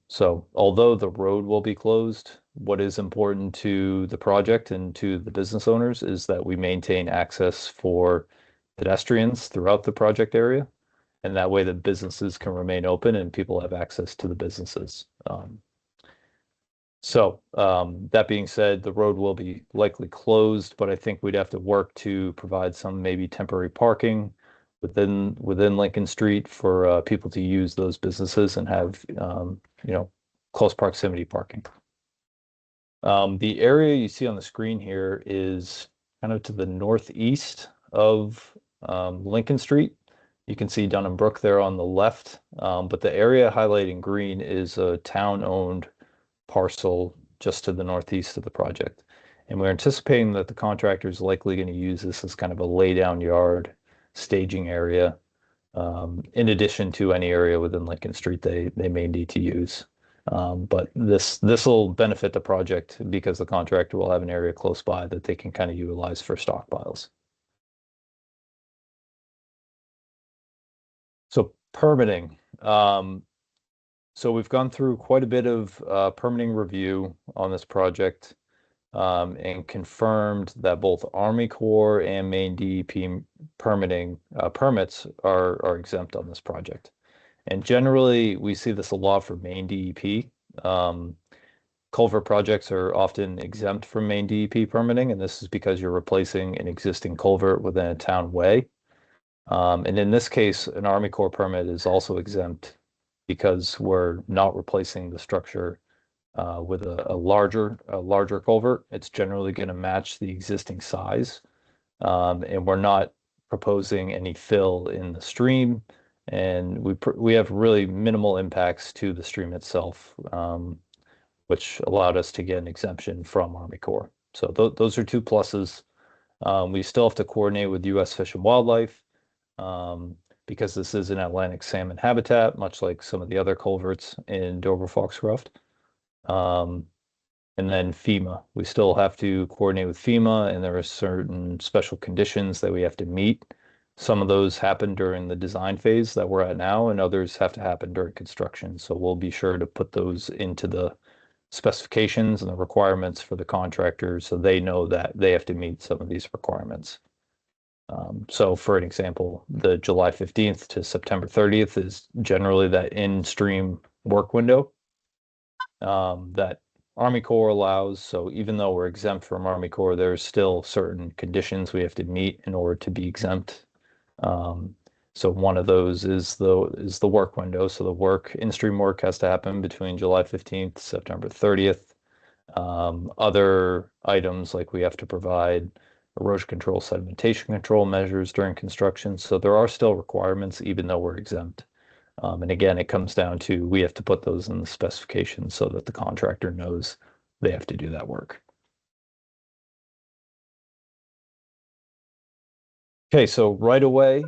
So although the road will be closed, what is important to the project and to the business owners is that we maintain access for pedestrians throughout the project area. And that way the businesses can remain open and people have access to the businesses. That being said, the road will be likely closed, but I think we'd have to work to provide some maybe temporary parking within Lincoln Street for people to use those businesses and have close proximity parking. The area you see on the screen here is kind of to the northeast of Lincoln Street. You can see Dunham Brook there on the left, but the area highlighted in green is a town-owned parcel just to the northeast of the project. And we're anticipating that the contractor is likely going to use this as kind of a laydown yard, staging area, in addition to any area within Lincoln Street they may need to use. But this will benefit the project because the contractor will have an area close by that they can kind of utilize for stockpiles. So permitting. So we've gone through quite a bit of permitting review on this project, and confirmed that both Army Corps and Maine DEP permitting permits are exempt on this project. And generally, we see this a lot for Maine DEP. Culvert projects are often exempt from Maine DEP permitting, and this is because you're replacing an existing culvert within a town way. And in this case, an Army Corps permit is also exempt because we're not replacing the structure with a larger culvert. It's generally going to match the existing size, and we're not proposing any fill in the stream, and we have really minimal impacts to the stream itself, which allowed us to get an exemption from Army Corps. So those are two pluses. We still have to coordinate with U.S. Fish and Wildlife, because this is an Atlantic salmon habitat, much like some of the other culverts in Dover-Foxcroft. And then FEMA, we still have to coordinate with FEMA, and there are certain special conditions that we have to meet. Some of those happen during the design phase that we're at now, and others have to happen during construction. So we'll be sure to put those into the specifications and the requirements for the contractors so they know that they have to meet some of these requirements. So for an example, the July 15th to September 30th is generally that in-stream work window that Army Corps allows. So even though we're exempt from Army Corps, there's still certain conditions we have to meet in order to be exempt. So one of those is the work window. So the in-stream work has to happen between July 15th to September 30th. Other items like we have to provide erosion control, sedimentation control measures during construction. So there are still requirements even though we're exempt. And again, it comes down to we have to put those in the specifications so that the contractor knows they have to do that work. Okay, so right away,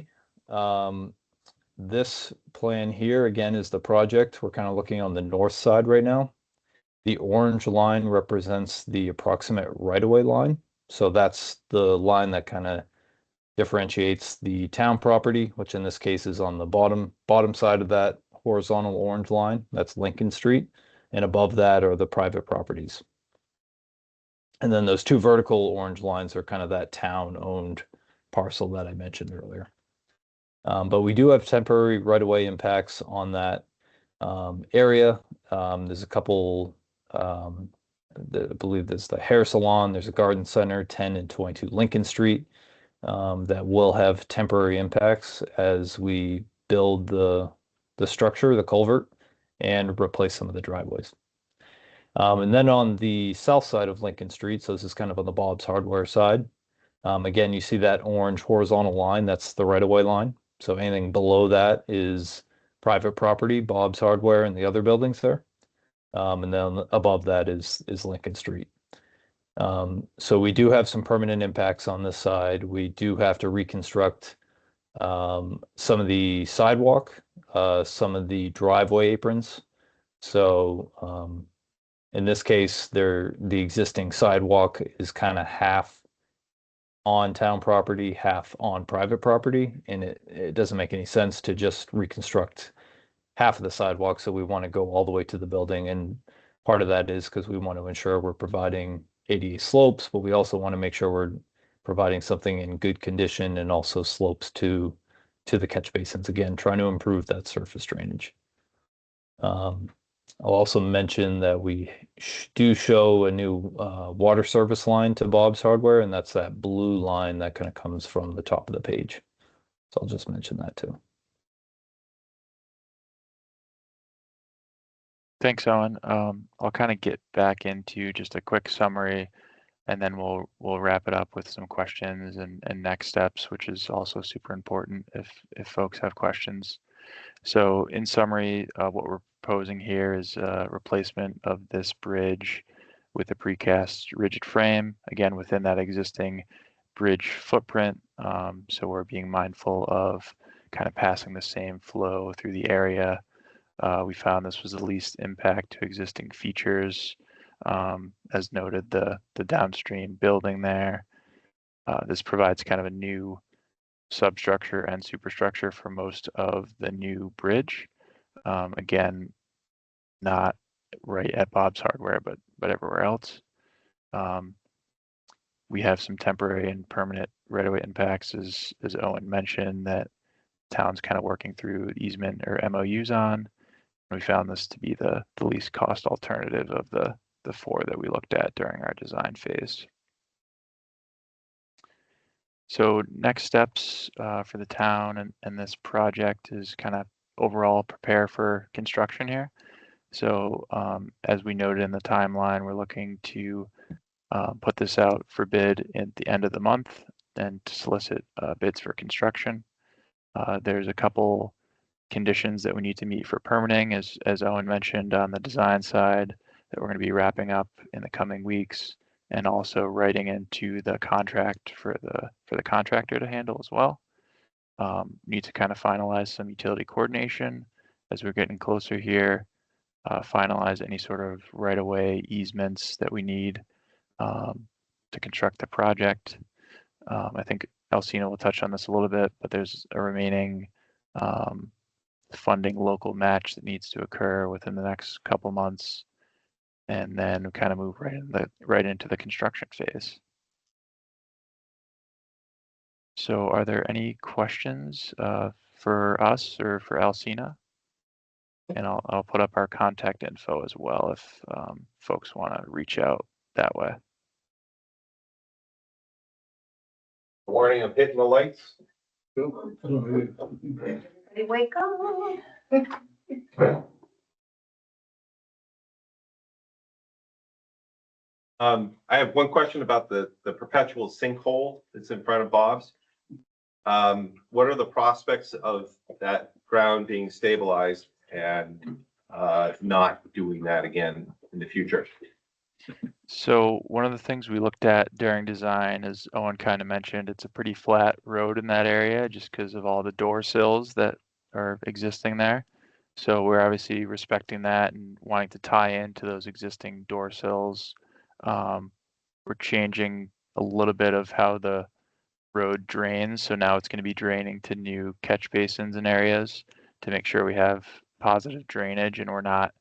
this plan here, again, is the project. We're kind of looking on the north side right now. The orange line represents the approximate right-of-way line. So that's the line that kind of differentiates the town property, which in this case is on the bottom side of that horizontal orange line. That's Lincoln Street. And above that are the private properties. And then those two vertical orange lines are kind of that town-owned parcel that I mentioned earlier. But we do have temporary right-of-way impacts on that area. There's a couple, I believe there's the hair salon, there's a garden center, 10 and 22 Lincoln Street, that will have temporary impacts as we build the structure, the culvert, and replace some of the driveways. And then on the south side of Lincoln Street, so this is kind of on the Bob's Hardware side. Again, you see that orange horizontal line, that's the right-of-way line. So anything below that is private property, Bob's Hardware and the other buildings there. And then above that is Lincoln Street. So we do have some permanent impacts on this side. We do have to reconstruct some of the sidewalk, some of the driveway aprons. So in this case, the existing sidewalk is kind of half on town property, half on private property, and it doesn't make any sense to just reconstruct half of the sidewalk. So we want to go all the way to the building, and part of that is because we want to ensure we're providing ADA slopes, but we also want to make sure we're providing something in good condition and also slopes to the catch basins, again, trying to improve that surface drainage. I'll also mention that we do show a new water service line to Bob's Hardware, and that's that blue line that kind of comes from the top of the page. So I'll just mention that too. Thanks, Owen. I'll kind of get back into just a quick summary, and then we'll wrap it up with some questions and next steps, which is also super important if folks have questions. So in summary, what we're proposing here is a replacement of this bridge with a precast rigid frame, again, within that existing bridge footprint. So we're being mindful of kind of passing the same flow through the area. We found this was the least impact to existing features. As noted, the downstream building there. This provides kind of a new substructure and superstructure for most of the new bridge. Again, not right at Bob's Hardware, but everywhere else. We have some temporary and permanent right-of-way impacts, as Owen mentioned, that town's kind of working through easement or MOUs on. We found this to be the least cost alternative of the four that we looked at during our design phase. So next steps for the town and this project is kind of overall prepare for construction here. So as we noted in the timeline, we're looking to put this out for bid at the end of the month and to solicit bids for construction. There's a couple conditions that we need to meet for permitting, as Owen mentioned on the design side, that we're going to be wrapping up in the coming weeks, and also writing into the contract for the contractor to handle as well. Need to kind of finalize some utility coordination as we're getting closer here, finalize any sort of right-of-way easements that we need to construct the project. I think Alcina will touch on this a little bit, but there's a remaining funding local match that needs to occur within the next couple months, and then kind of move right into the construction phase. So are there any questions for us or for Alcina? And I'll put up our contact info as well if folks want to reach out that way. Warning, I'm hitting the lights. Everybody wake up. I have one question about the perpetual sinkhole that's in front of Bob's. What are the prospects of that ground being stabilized and not doing that again in the future? So one of the things we looked at during design, as Owen kind of mentioned, it's a pretty flat road in that area just because of all the door sills that are existing there. So we're obviously respecting that and wanting to tie into those existing door sills. We're changing a little bit of how the road drains. So now it's going to be draining to new catch basins and areas to make sure we have positive drainage and we're not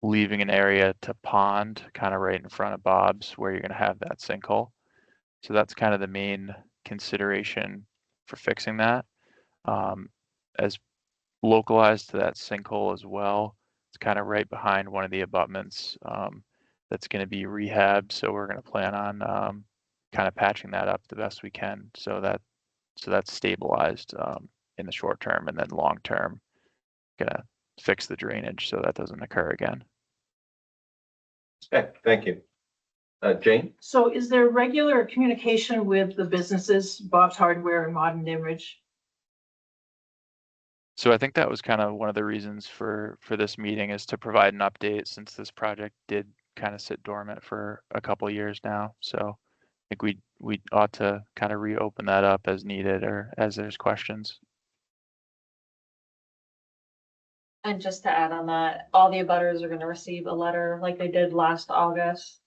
leaving an area to pond kind of right in front of Bob's where you're going to have that sinkhole. So that's kind of the main consideration for fixing that. As localized to that sinkhole as well, it's kind of right behind one of the abutments that's going to be rehabbed. So we're going to plan on kind of patching that up the best we can so that's stabilized in the short term, and then long term gonna fix the drainage so that doesn't occur again. Okay, thank you. Jane? So is there regular communication with the businesses, Bob's Hardware and Modern Image? So I think that was kind of one of the reasons for this meeting, is to provide an update, since this project did kind of sit dormant for a couple of years now. So I think we ought to kind of reopen that up as needed or as there's questions. And just to add on that, all the abutters are gonna receive a letter like they did last August.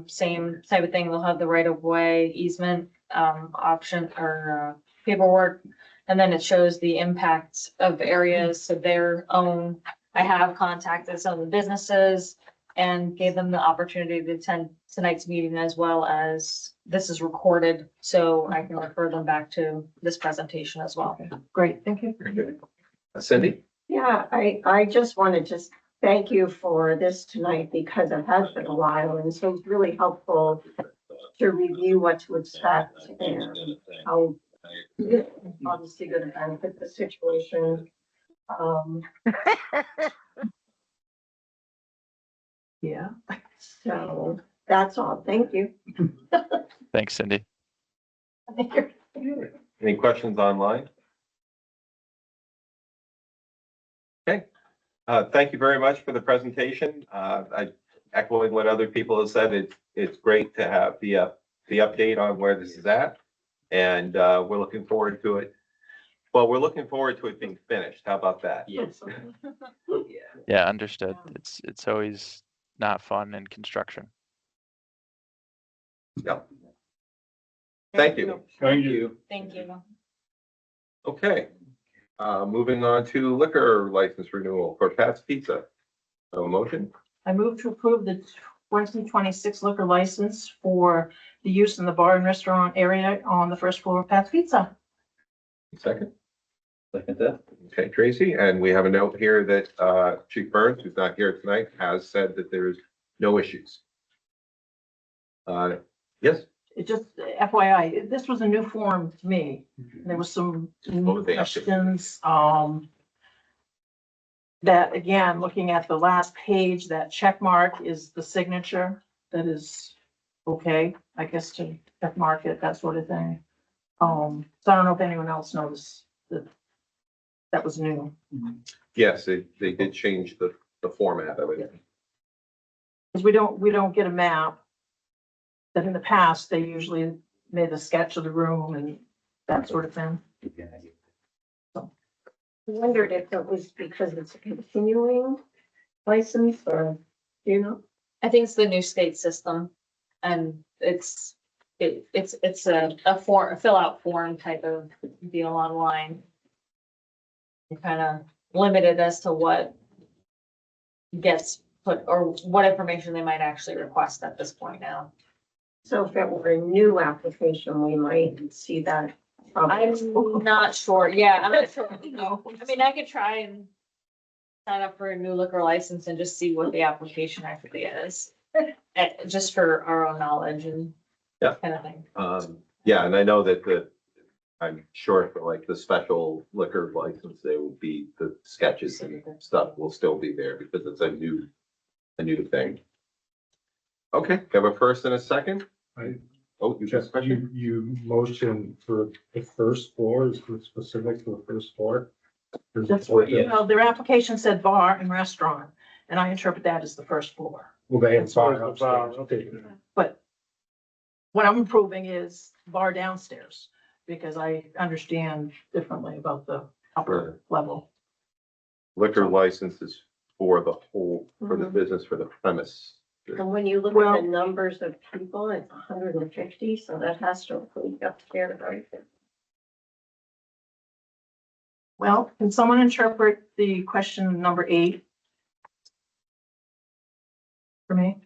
Same type of thing, they'll have the right of way easement, option or paperwork. And then it shows the impacts of areas of their own. I have contacted some of the businesses and gave them the opportunity to attend tonight's meeting, as well as this is recorded, so I can refer them back to this presentation as well. Great, thank you. Very good. Cindy? Yeah, I just want to thank you for this tonight, because it has been a while, and so it's really helpful to review what to expect and how obviously going to benefit the situation. Yeah. So that's all. Thank you. Thanks, Cindy. Any questions online? Okay, thank you very much for the presentation. I echoing what other people have said, it's great to have the update on where this is at. And we're looking forward to it. Well, we're looking forward to it being finished. How about that? Yes. Yeah, understood. It's always not fun in construction. Yeah. Thank you. Thank you. Thank you. Okay, moving on to liquor license renewal for Pat's Pizza. A motion? I move to approve the 2026 liquor license for the use in the bar and restaurant area on the first floor of Pat's Pizza. Second? Second that. Okay, Tracy, and we have a note here that Chief Burns, who's not here tonight, has said that there's no issues. Yes? It just FYI, this was a new form to me. There was some new questions, that again, looking at the last page, that check mark is the signature. That is okay, I guess, to check mark it, that sort of thing. So I don't know if anyone else noticed that that was new. Yes, they did change the format of it. Because we don't get a map. That in the past, they usually made a sketch of the room and that sort of thing. I wondered if it was because it's a continuing license, or, you know? I think it's the new state system, and it's a form, a fill out form type of deal online. Kind of limited as to what gets put, or what information they might actually request at this point now. So if it were a new application, we might see that. I'm not sure. Yeah, I'm not sure. I mean, I could try and sign up for a new liquor license and just see what the application actually is. Just for our own knowledge and Yeah. kind of thing. Yeah, and I know that I'm sure for like the special liquor license, there will be the sketches and stuff will still be there because it's a new thing. Okay, have a first and a second? Oh, you just question? You motion for the first floor, is it specific to the first floor? That's what, you know, their application said bar and restaurant, and I interpret that as the first floor. Well, they have That's always bar the bar, upstairs. okay. But what I'm approving is bar downstairs, because I understand differently about the upper level. Liquor licenses for the whole, for the business, for the premise. And when you look at the numbers of people, it's 150, so that has to include up there, right? Well, can someone interpret the question number 8? For me?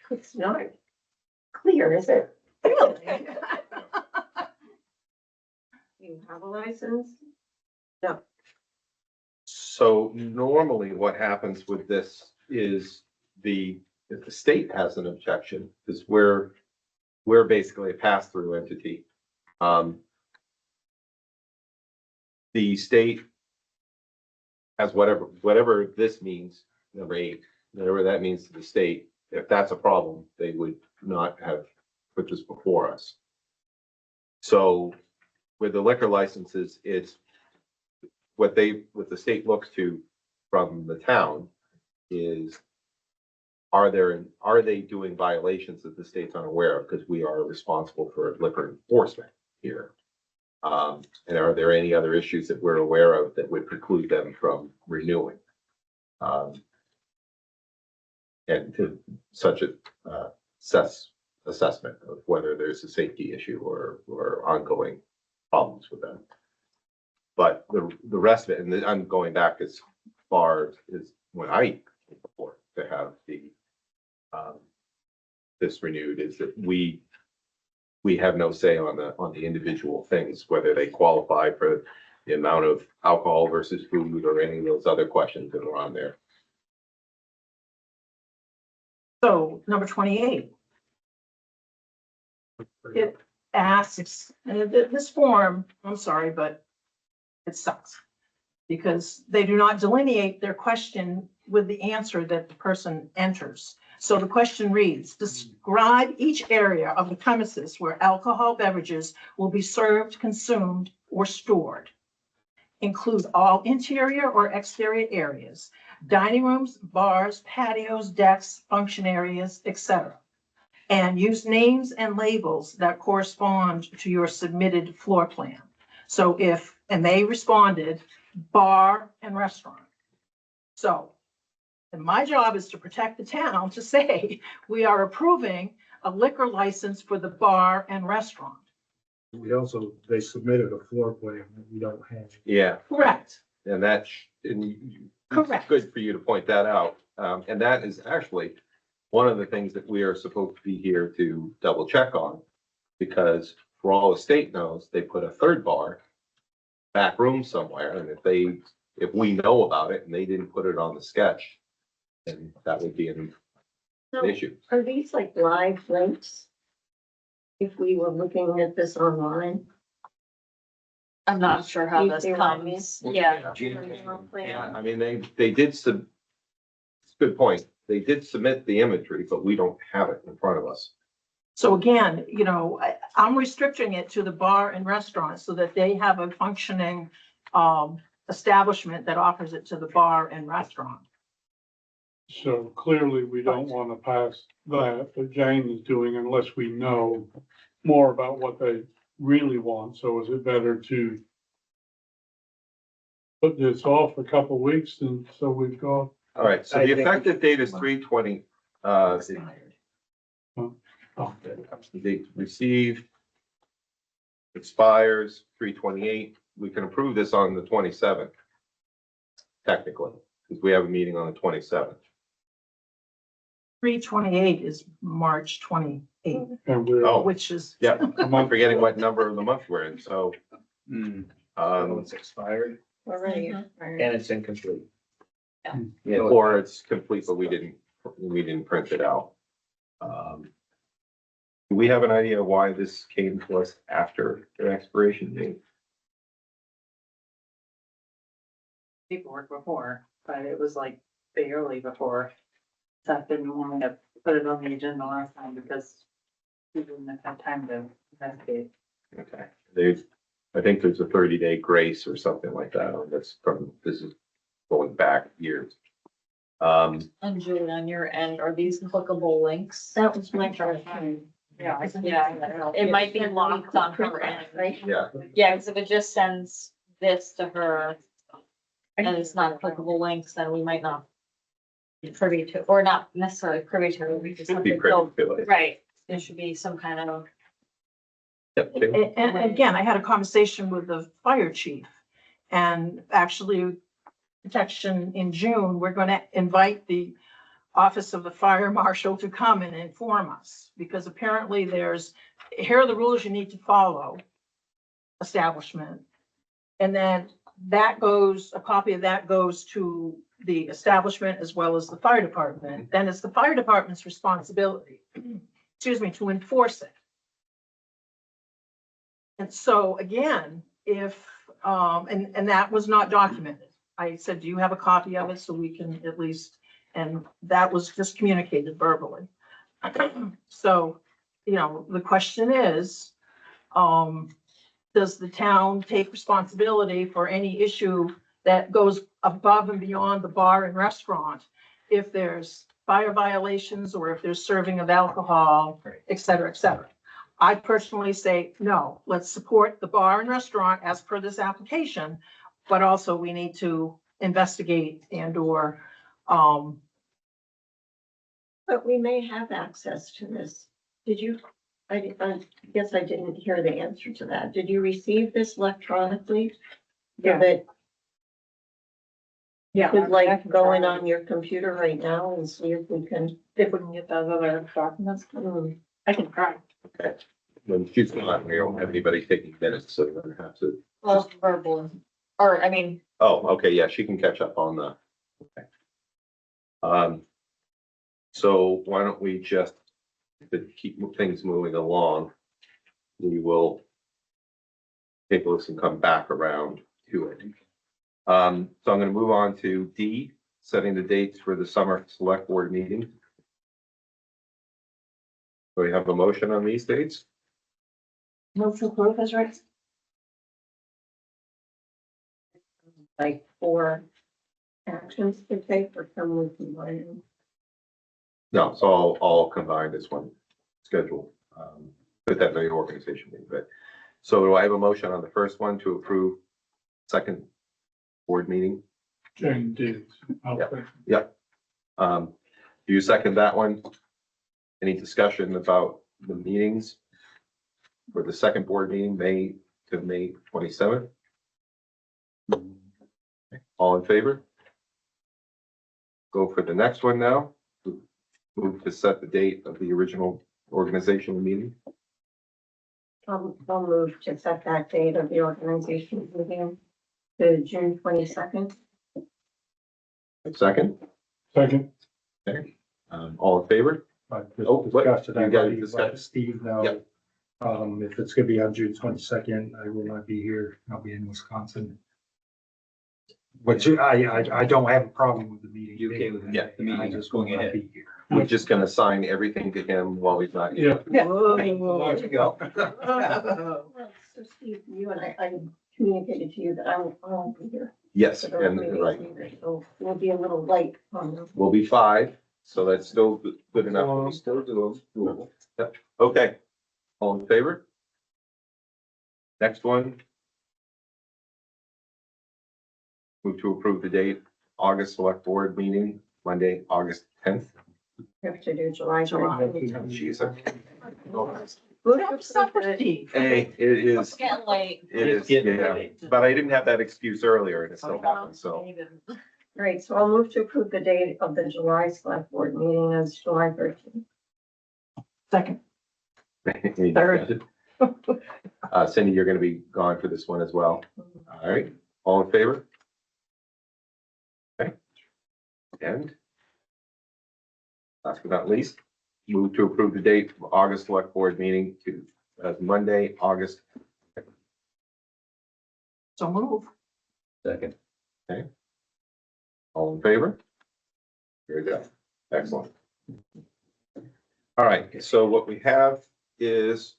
It's not clear, is it? Really? You have a license? No. So normally what happens with this is if the state has an objection, because we're basically a pass-through entity. The state has whatever this means, number 8, whatever that means to the state. If that's a problem, they would not have put this before us. So with the liquor licenses, it's what the state looks to from the town is, are they doing violations that the state's unaware of? Because we are responsible for liquor enforcement here. And are there any other issues that we're aware of that would preclude them from renewing? And to such a assessment of whether there's a safety issue or ongoing problems with them. But the rest of it, and I'm going back as far as when I came before to have this renewed, is that we have no say on the individual things, whether they qualify for the amount of alcohol versus food or any of those other questions that are on there. So number 28. It asks, and this form, I'm sorry, but it sucks. Because they do not delineate their question with the answer that the person enters. So the question reads, describe each area of the premises where alcohol beverages will be served, consumed, or stored. Include all interior or exterior areas, dining rooms, bars, patios, decks, function areas, etc. And use names and labels that correspond to your submitted floor plan. So and they responded, bar and restaurant. So, and my job is to protect the town to say, we are approving a liquor license for the bar and restaurant. They submitted a floor plan that we don't have. Yeah. Correct. And that's, Correct. good for you to point that out. And that is actually one of the things that we are supposed to be here to double check on. Because for all the state knows, they put a third bar back room somewhere. And if we know about it and they didn't put it on the sketch, then that would be an issue. Are these like live links? If we were looking at this online? I'm not sure how You this see what I mean? comes. Yeah. Yeah, I mean, they did it's a good point. They did submit the imagery, but we don't have it in front of us. So again, I'm restricting it to the bar and restaurant so that they have a functioning establishment that offers it to the bar and restaurant. So clearly, we don't want to pass that Jane is doing unless we know more about what they really want. So is it better to put this off a couple of weeks and so we've got? All right, so the effective date is 3/20. The date received expires 3/28. We can approve this on the 27th. Technically, because we have a meeting on the 27th. 3/28 is March 28th, And we're, Oh, which is. yeah, I'm forgetting what number of the month we're in, so. It's expired Already. and it's incomplete. Yeah, or it's complete, but we didn't print it out. Do we have an idea why this came to us after the expiration date? Paperwork before, but it was like barely before. So I didn't want to put it on the agenda last time because we didn't have time to investigate. Okay, I think there's a 30-day grace or something like that on this back years. And Julie, on your end, are these clickable links? That was my question. Yeah, it might be locked on her end. Right? Yeah, Yeah, because if it just sends this to her and it's not a clickable links, then we might not be privy to, or not necessarily privy to, we just should have be to pretty go. good. Right, there should be some kind of, Yep, And again, I had a conversation with the fire chief, and actually, protection in June, we're gonna invite the Office of the Fire Marshal to come and inform us, because apparently here are the rules you need to follow, establishment. And then a copy of that goes to the establishment as well as the fire department. Then it's the fire department's responsibility, excuse me, to enforce it. And so again, if, and that was not documented. I said, do you have a copy of it so we can at least, and that was just communicated verbally. So, the question is, does the town take responsibility for any issue that goes above and beyond the bar and restaurant? If there's fire violations or if there's serving of alcohol, et cetera, et cetera. I personally say, no, let's support the bar and restaurant as per this application, but also we need to investigate and/or, But we may have access to this. Did you, I guess I didn't hear the answer to that. Did you receive this electronically? Yeah. That Yeah. could like go in on your computer right now and see if we can. If we can get those other documents, I can try. Okay. When she's gone, we don't have anybody taking minutes, so we're gonna have to. well, verbal, or, I mean, Oh, okay, yeah, she can catch up on the. Okay. So why don't we just, to keep things moving along, we will take this and come back around to it. So I'm gonna move on to D, setting the dates for the summer select board meeting. Do we have a motion on these dates? move to approve as right. Like 4 actions to take or some we can learn. No, it's all combined as one schedule. Put that in the organization meeting, but, so do I have a motion on the first one to approve second board meeting? Jane did. Yep. Do you second that one? Any discussion about the meetings for the second board meeting, May to May 27th? All in favor? Go for the next one now. Move to set the date of the original organizational meeting. I'll move to set that date of the organization meeting to June 22nd. Second, Second. okay, all in favor? I've Oh, what? discussed it, You I've gotta already discuss. let Steve know. Yep. If it's gonna be on June 22nd, I will not be here. I'll be in Wisconsin. Which I don't have a problem with the meeting. You okay with Yeah, the meeting I just will going not ahead? be here. We're just gonna sign everything to him while he's not here. Yeah. There you go. Well, so Steve, you and I communicated to you that I won't be here. Yes, for those and meetings right, either, so we'll be a little late on them. we'll be 5, so that's still good enough. We still do them. Yep. Okay, all in favor? Next one. Move to approve the date, August select board meeting, Monday, August 10th. We have to do July. Jeez, Steve. hey, it is, it's getting late. it It's is, getting yeah, late. but I didn't have that excuse earlier and it still happened, so. Great, so I'll move to approve the date of the July select board meeting as July 13th. Second. Any discussion? Cindy, you're gonna be gone for this one as well. All right, all in favor? Okay. And last but not least, move to approve the date of August select board meeting to Monday, August. So move. Second. Okay. All in favor? Very good. Excellent. All right, so what we have is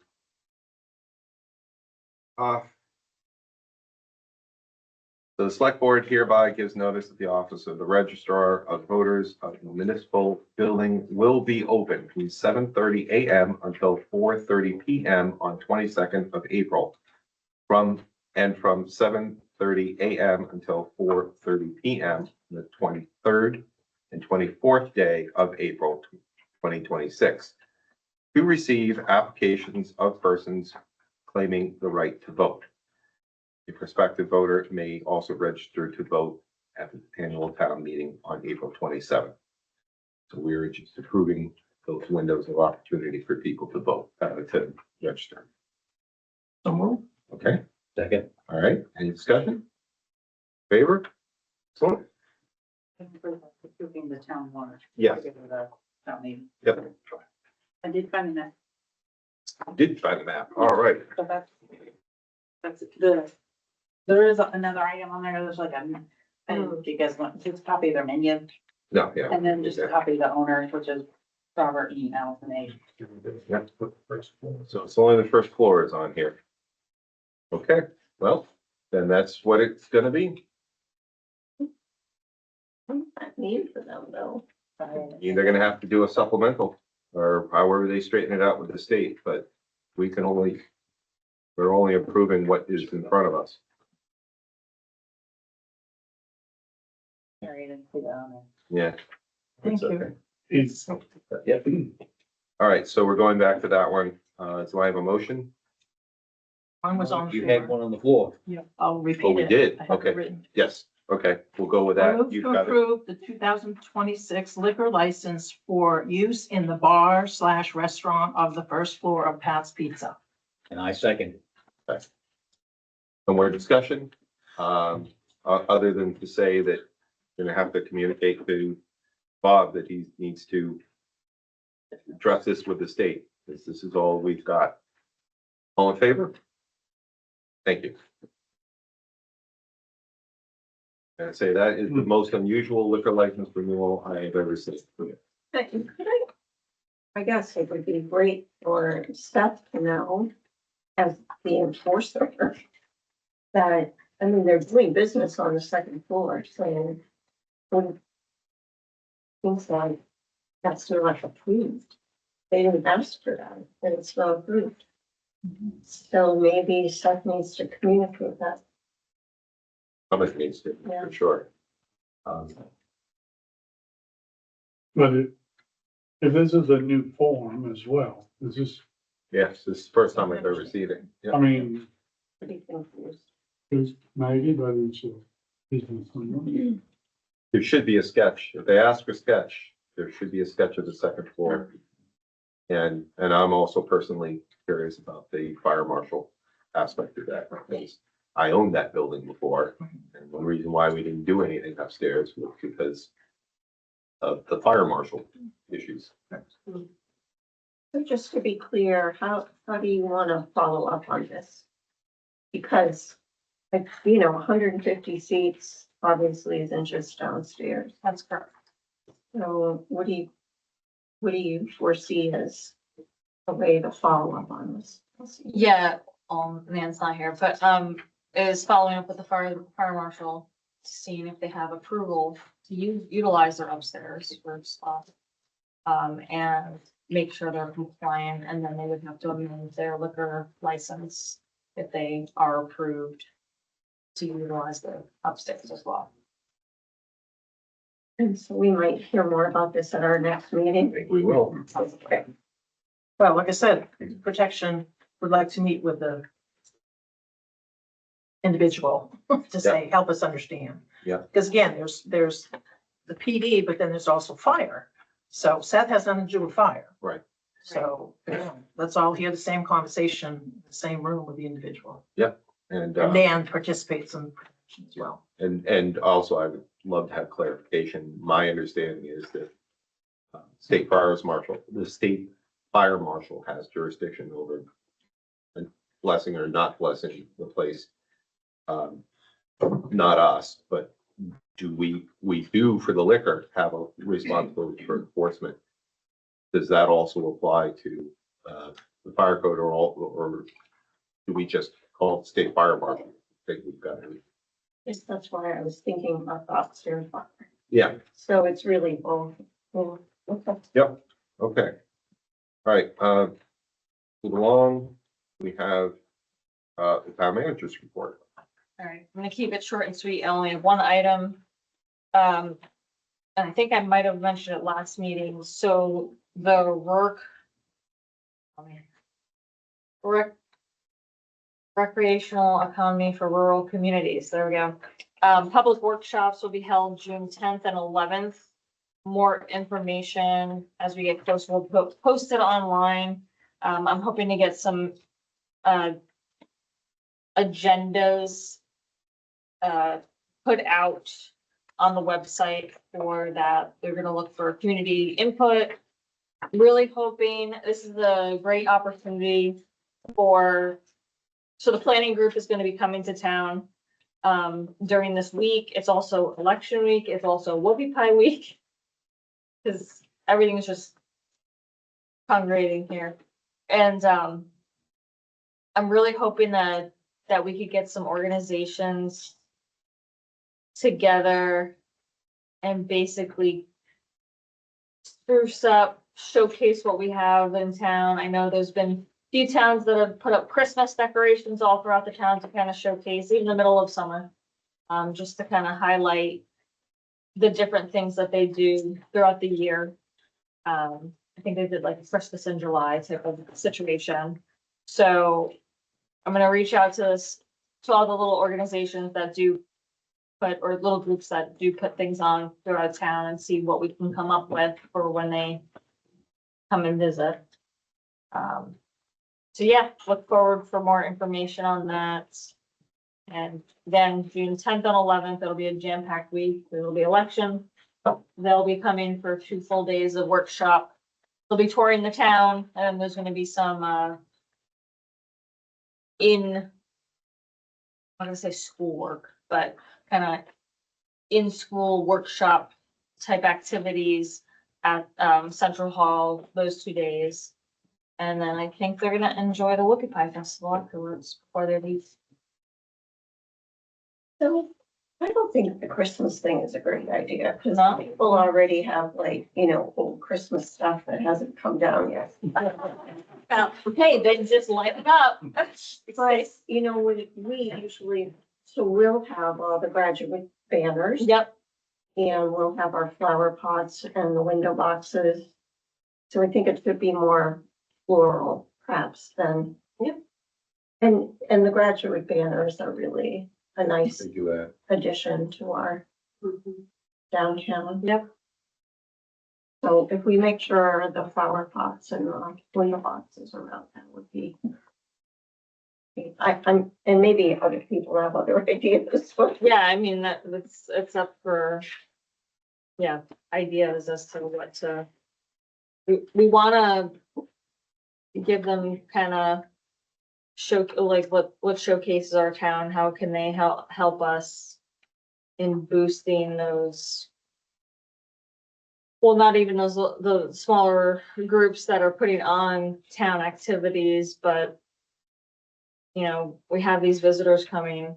The select board hereby gives notice that the office of the registrar of voters of the municipal building will be open from 7:30 a.m. until 4:30 p.m. on 22nd of April. From 7:30 a.m. until 4:30 p.m. the 23rd and 24th day of April 2026. To receive applications of persons claiming the right to vote. A prospective voter may also register to vote at the annual town meeting on April 27th. So we're just approving those windows of opportunity for people to vote, to register. Okay, Second. all right, any discussion? Favor? Excellent. Approving the town water. Yes. The town meeting. Yep, I did find that, did find the map, all right. so that's there is another item on there, there's like a, I don't know if you guys want, just copy their menu, No, yeah. and then just copy the owners, which is Robert E. Allison A. Yeah. So it's only the first floor is on here. Okay, well, then that's what it's gonna be. Not need for them though. Either gonna have to do a supplemental or however they straighten it out with the state, but we're only approving what is in front of us. Sorry, I didn't see that on Yeah. Thank It's you. okay. It's, Yep. All right, so we're going back to that one. So I have a motion. One was on the You had floor. one on the floor. Yeah, I'll repeat it. Oh, we did? I have it Okay. written. Yes, okay, we'll go with I that. move You've to got it. approve the 2026 liquor license for use in the bar/restaurant of the first floor of Pat's Pizza. And I second. No more discussion, other than to say that you're gonna have to communicate to Bob that he needs to address this with the state, because this is all we've got. All in favor? Thank you. And I say that is the most unusual liquor license renewal I have ever seen. I guess it would be great for Seth to know, as the enforcer, that, I mean, they're doing business on the second floor, so when things like that's not approved, they didn't ask for that, and it's not approved. So maybe Seth needs to communicate that. Somebody needs to, Yeah. for sure. but if this is a new form as well, is this, Yes, this is the first time I've ever seen it. I Yeah. mean, Pretty confused. it's maybe, but it's a business. There should be a sketch. If they ask for sketch, there should be a sketch of the second floor. And I'm also personally curious about the fire marshal aspect of that, because I owned that building before. And one reason why we didn't do anything upstairs was because of the fire marshal issues. So just to be clear, how do you want to follow up on this? Because, like, 150 seats obviously isn't just downstairs. That's correct. So what do you foresee as a way to follow up on this? Yeah, Nan's not here, but, is following up with the fire marshal, seeing if they have approval to utilize their upstairs for spot. And make sure they're compliant, and then they would have to amend their liquor license if they are approved to utilize the upstairs as well. And so we might hear more about this at our next meeting. I think we will. Okay. Well, like I said, protection would like to meet with the individual to say, help us understand. Yeah. Because again, there's the PD, but then there's also fire. So Seth has nothing to do with fire. Right. So let's all hear the same conversation, in the same room with the individual. And, And Dan participates in protection as well. and also I would love to have clarification. My understanding is that state fire marshal, the state fire marshal has jurisdiction over blessing or not blessing the place. Not us, but we do for the liquor have a responsibility for enforcement. Does that also apply to the fire code or do we just call it state fire marshal? I think we've got to Yes, that's why I was thinking about the upstairs bar. Yeah, So it's really both. Yeah, okay. yep, okay. All right, move along, we have, the town manager's report. All right, I'm gonna keep it short and sweet. I only have one item. And I think I might have mentioned it last meeting, so the rec- recreational economy for rural communities, there we go. Public workshops will be held June 10th and 11th. More information as we get closer, we'll post it online. I'm hoping to get some, agendas, put out on the website for that. They're gonna look for community input. Really hoping this is a great opportunity so the planning group is gonna be coming to town during this week. It's also election week. It's also whoopie pie week. Cause everything is just congregating here. And I'm really hoping that we could get some organizations together and basically spruce up, showcase what we have in town. I know there's been a few towns that have put up Christmas decorations all throughout the town to kind of showcase, even in the middle of summer. Just to kind of highlight the different things that they do throughout the year. I think they did like a Christmas in July type of situation. So I'm gonna reach out to all the little organizations that do or little groups that do put things on throughout town and see what we can come up with for when they come and visit. So yeah, look forward for more information on that. And then June 10th and 11th, it'll be a jam-packed week. There will be election. They'll be coming for 2 full days of workshop. They'll be touring the town, and there's gonna be some, I'm gonna say schoolwork, but kind of in-school workshop type activities at, Central Hall those 2 days. And then I think they're gonna enjoy the Whoopie Pie Festival afterwards before they leave. So I don't think the Christmas thing is a great idea, because No? people already have like, old Christmas stuff that hasn't come down yet. Hey, they just light it up. But, we usually, so we'll have all the graduate banners. Yep. And we'll have our flower pots and the window boxes. So I think it should be more floral perhaps than. Yep. And the graduate banners are really a nice They do that. addition to our downtown. Yep. So if we make sure the flower pots and the window boxes are out, that would be. And maybe other people have other ideas. Yeah, I mean, it's up for, yeah, ideas as to what to. We wanna give them kind of like what showcases our town, how can they help us in boosting those. Well, not even the smaller groups that are putting on town activities, but we have these visitors coming.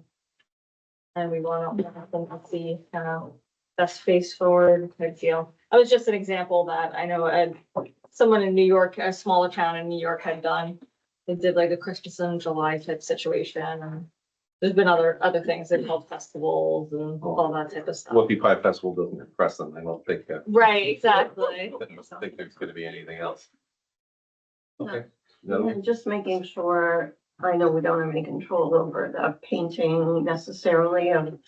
And we want them to see kind of best face forward type deal. That was just an example that I know someone in New York, a smaller town in New York had done. They did like a Christmas in July type situation, and there's been other things. They've held festivals and all that type of stuff. Whoopie Pie Festival doesn't impress them, I don't think, Right, exactly. I don't think there's gonna be anything else. Okay. And just making sure, I know we don't have any control over the painting necessarily of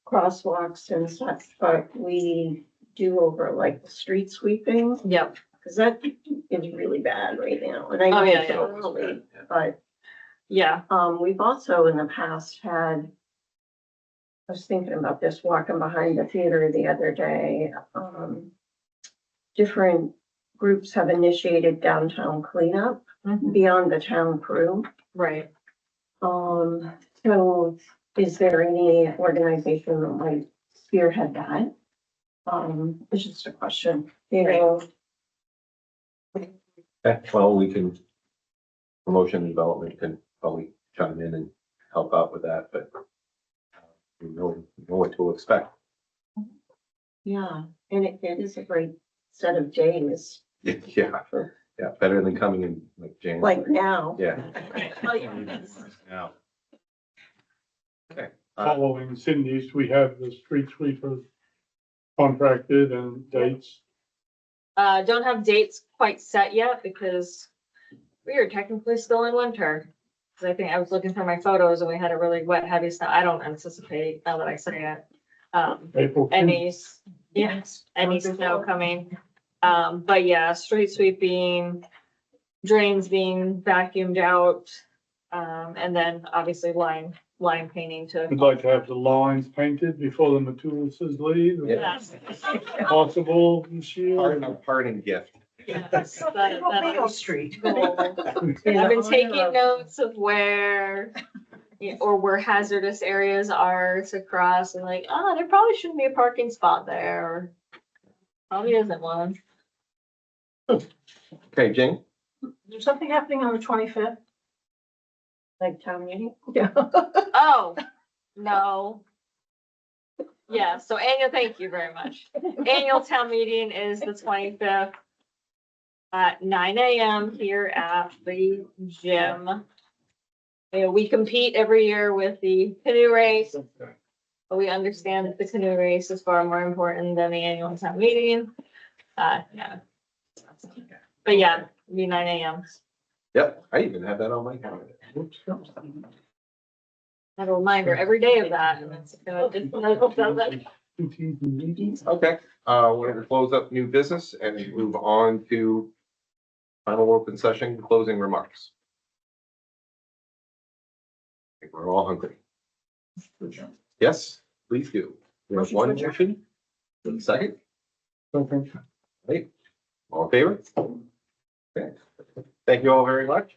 crosswalks and such, but we do over like the street sweeping. Yep. Cause that is really bad right now, and I know Oh, yeah, it's yeah. early, but, Yeah. we've also in the past had. I was thinking about this walking behind the theater the other day, different groups have initiated downtown cleanup beyond the town crew. Right. So is there any organization that might spearhead that? It's just a question, Well, we can, promotion and development can probably chime in and help out with that, but you know what to expect. Yeah, and it is a great set of days, Yeah, yeah, better than coming in like January. like now. Yeah. Oh, yes. Now. Okay. Following Cindy's, we have the street sweeper contracted and dates. Don't have dates quite set yet because we are technically still in winter. Cause I think I was looking for my photos and we had a really wet, heavy snow. I don't anticipate, now that I say it. April. Any snow coming. But yeah, street sweeping, drains being vacuumed out. And then obviously line painting to. We'd like to have the lines painted before the Matulisas leave. if Yes. Possible this year. A parting gift. Yes, Maple Street. I've been taking notes of where, or where hazardous areas are to cross and like, oh, there probably shouldn't be a parking spot there, or probably isn't one. Okay, Jane? Is there something happening on the 25th? Like town meeting. Yeah. Oh, no. Yeah, so annual, thank you very much. Annual town meeting is the 25th at 9 AM here at the gym. You know, we compete every year with the canoe race, but we understand that the canoe race is far more important than the annual town meeting. Yeah. But yeah, it'll be 9 AM. Yep, I even have that on my calendar. I have a reminder every day of that, and it's gonna. Okay, we're gonna close up new business and move on to final open session, closing remarks. I think we're all hungry. Yes, please do. We have one motion. One second. Right, all in favor? Okay. Thank you all very much.